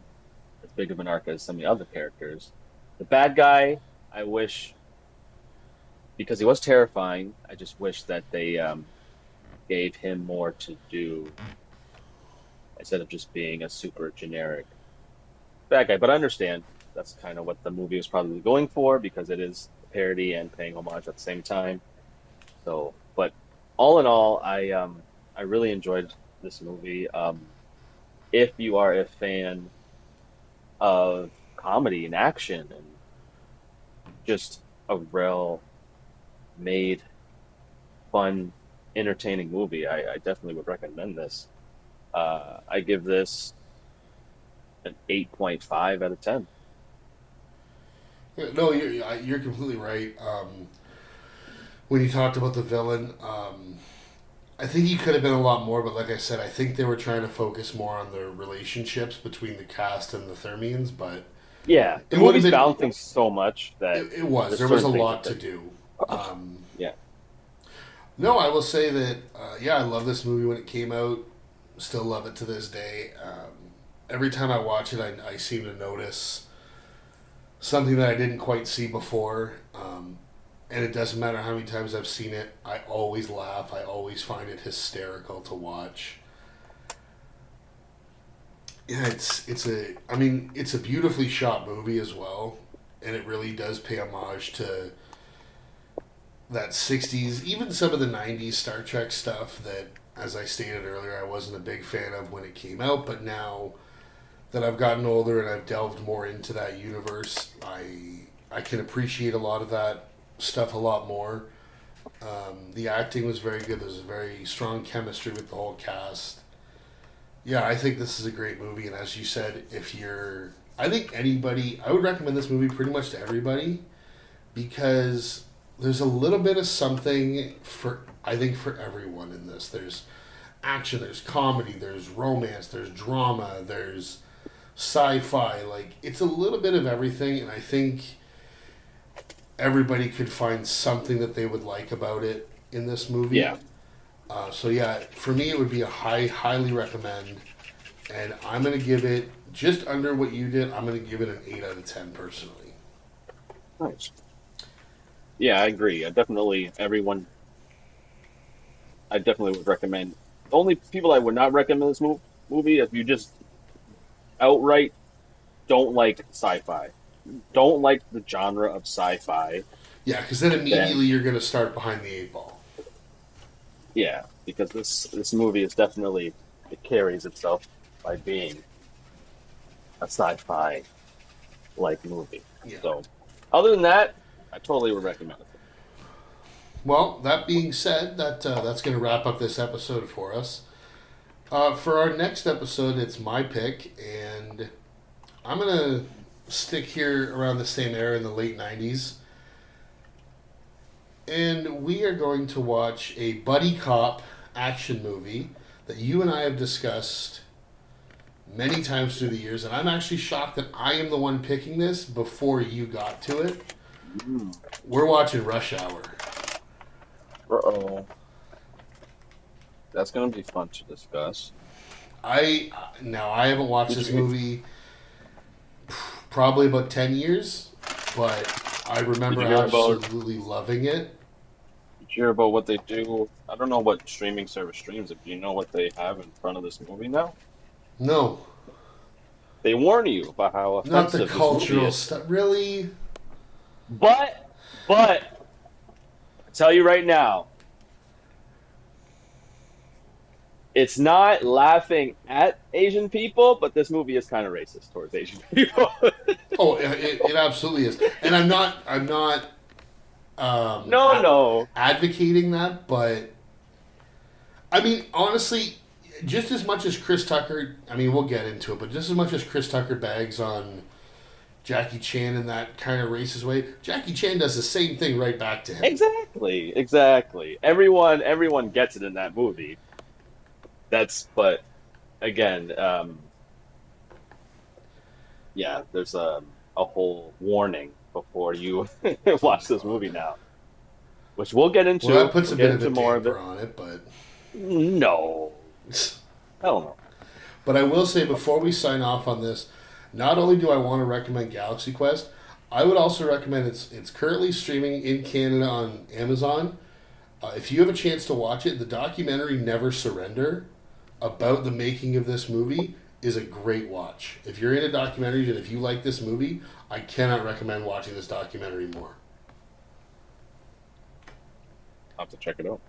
as big of an arc as some of the other characters. The bad guy, I wish, because he was terrifying, I just wish that they gave him more to do instead of just being a super generic bad guy. But I understand that's kind of what the movie was probably going for because it is a parody and paying homage at the same time. So, but all in all, I really enjoyed this movie. If you are a fan of comedy and action and just a well made, fun, entertaining movie, I definitely would recommend this. I give this an 8.5 out of 10. Yeah, no, you're completely right. When you talked about the villain, I think he could have been a lot more, but like I said, I think they were trying to focus more on the relationships between the cast and the Thermians, but Yeah, the it would have movie's been. balancing so much that It was. there's There was a certain things lot that to do. yeah. No, I will say that, yeah, I love this movie when it came out. Still love it to this day. Every time I watch it, I seem to notice something that I didn't quite see before. And it doesn't matter how many times I've seen it, I always laugh. I always find it hysterical to watch. Yeah, it's a beautifully shot movie as well, and it really does pay homage to that 60s, even some of the 90s Star Trek stuff that, as I stated earlier, I wasn't a big fan of when it came out, but now that I've gotten older and I've delved more into that universe, I can appreciate a lot of that stuff a lot more. The acting was very good. There's a very strong chemistry with the whole cast. Yeah, I think this is a great movie, and as you said, I think I would recommend this movie pretty much to everybody because there's a little bit of something I think for everyone in this. There's action, there's comedy, there's romance, there's drama, there's sci-fi. Like, it's a little bit of everything, and I think everybody could find something that they would like about it in this movie. Yeah. So yeah, for me it would be a highly recommend, and I'm gonna give it just under what you did. I'm gonna give it an 8 out of 10 personally. Nice. Yeah, I agree. I definitely would recommend. The only people I would not recommend this movie if you just outright don't like sci-fi, don't like the genre of sci-fi. Yeah, because then immediately Then you're gonna start behind the 8 ball. yeah, because this movie is definitely it carries itself by being a sci-fi like movie. Yeah. So, other than that, I totally would recommend it. Well, that being said, that's gonna wrap up this episode for us. For our next episode, it's my pick, and I'm gonna stick here around the same era in the late '90s. And we are going to watch a buddy cop action movie that you and I have discussed many times through the years. And I'm actually shocked that I am the one picking this before you got to it. Mm. We're watching Rush Hour. Uh-oh. That's going to be fun to discuss. I haven't watched this movie probably about 10 years, but I remember absolutely loving it. Did you hear about what they do? I don't know what streaming service streams it. Do you know what they have in front of this movie now? No, They warn you about how not offensive the this movie cultural is. stuff. Really? But, I tell you right now, it's not laughing at Asian people, but this movie is kind of racist towards Asian people. Oh, it absolutely is. And I'm not No. advocating that, but I mean, honestly, just as much as Chris Tucker, I mean, we'll get into it, but just as much as Chris Tucker bags on Jackie Chan in that kind of racist way, Jackie Chan does the same thing right back to him. Exactly. Everyone gets it in that movie. But again, yeah, there's a whole warning before you watch this movie now, which we'll get into. Well, that puts We'll a get bit of into a more of damper it. on it, but No, hell no. But I will say before we sign off on this, not only do I want to recommend Galaxy Quest, I would also recommend it's currently streaming in Canada on Amazon. If you have a chance to watch it, the documentary Never Surrender about the making of this movie is a great watch. If you're into documentaries and if you like this movie, I cannot recommend watching this documentary more. I'll have to check it out.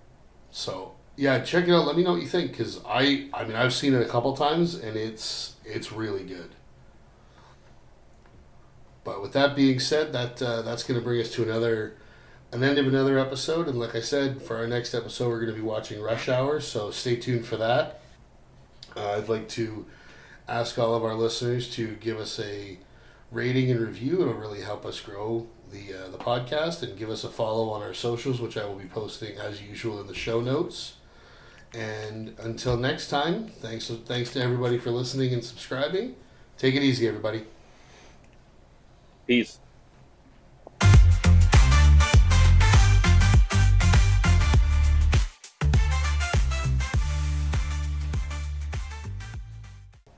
So yeah, check it out. Let me know what you think because I mean I've seen it a couple times and it's really good. But with that being said, that's going to bring us to an end of another episode. And like I said, for our next episode, we're going to be watching Rush Hour. So stay tuned for that. I'd like to ask all of our listeners to give us a rating and review. It'll really help us grow the podcast, and give us a follow on our socials, which I will be posting as usual in the show notes. And until next time, thanks to everybody for listening and subscribing. Take it easy, everybody. Peace.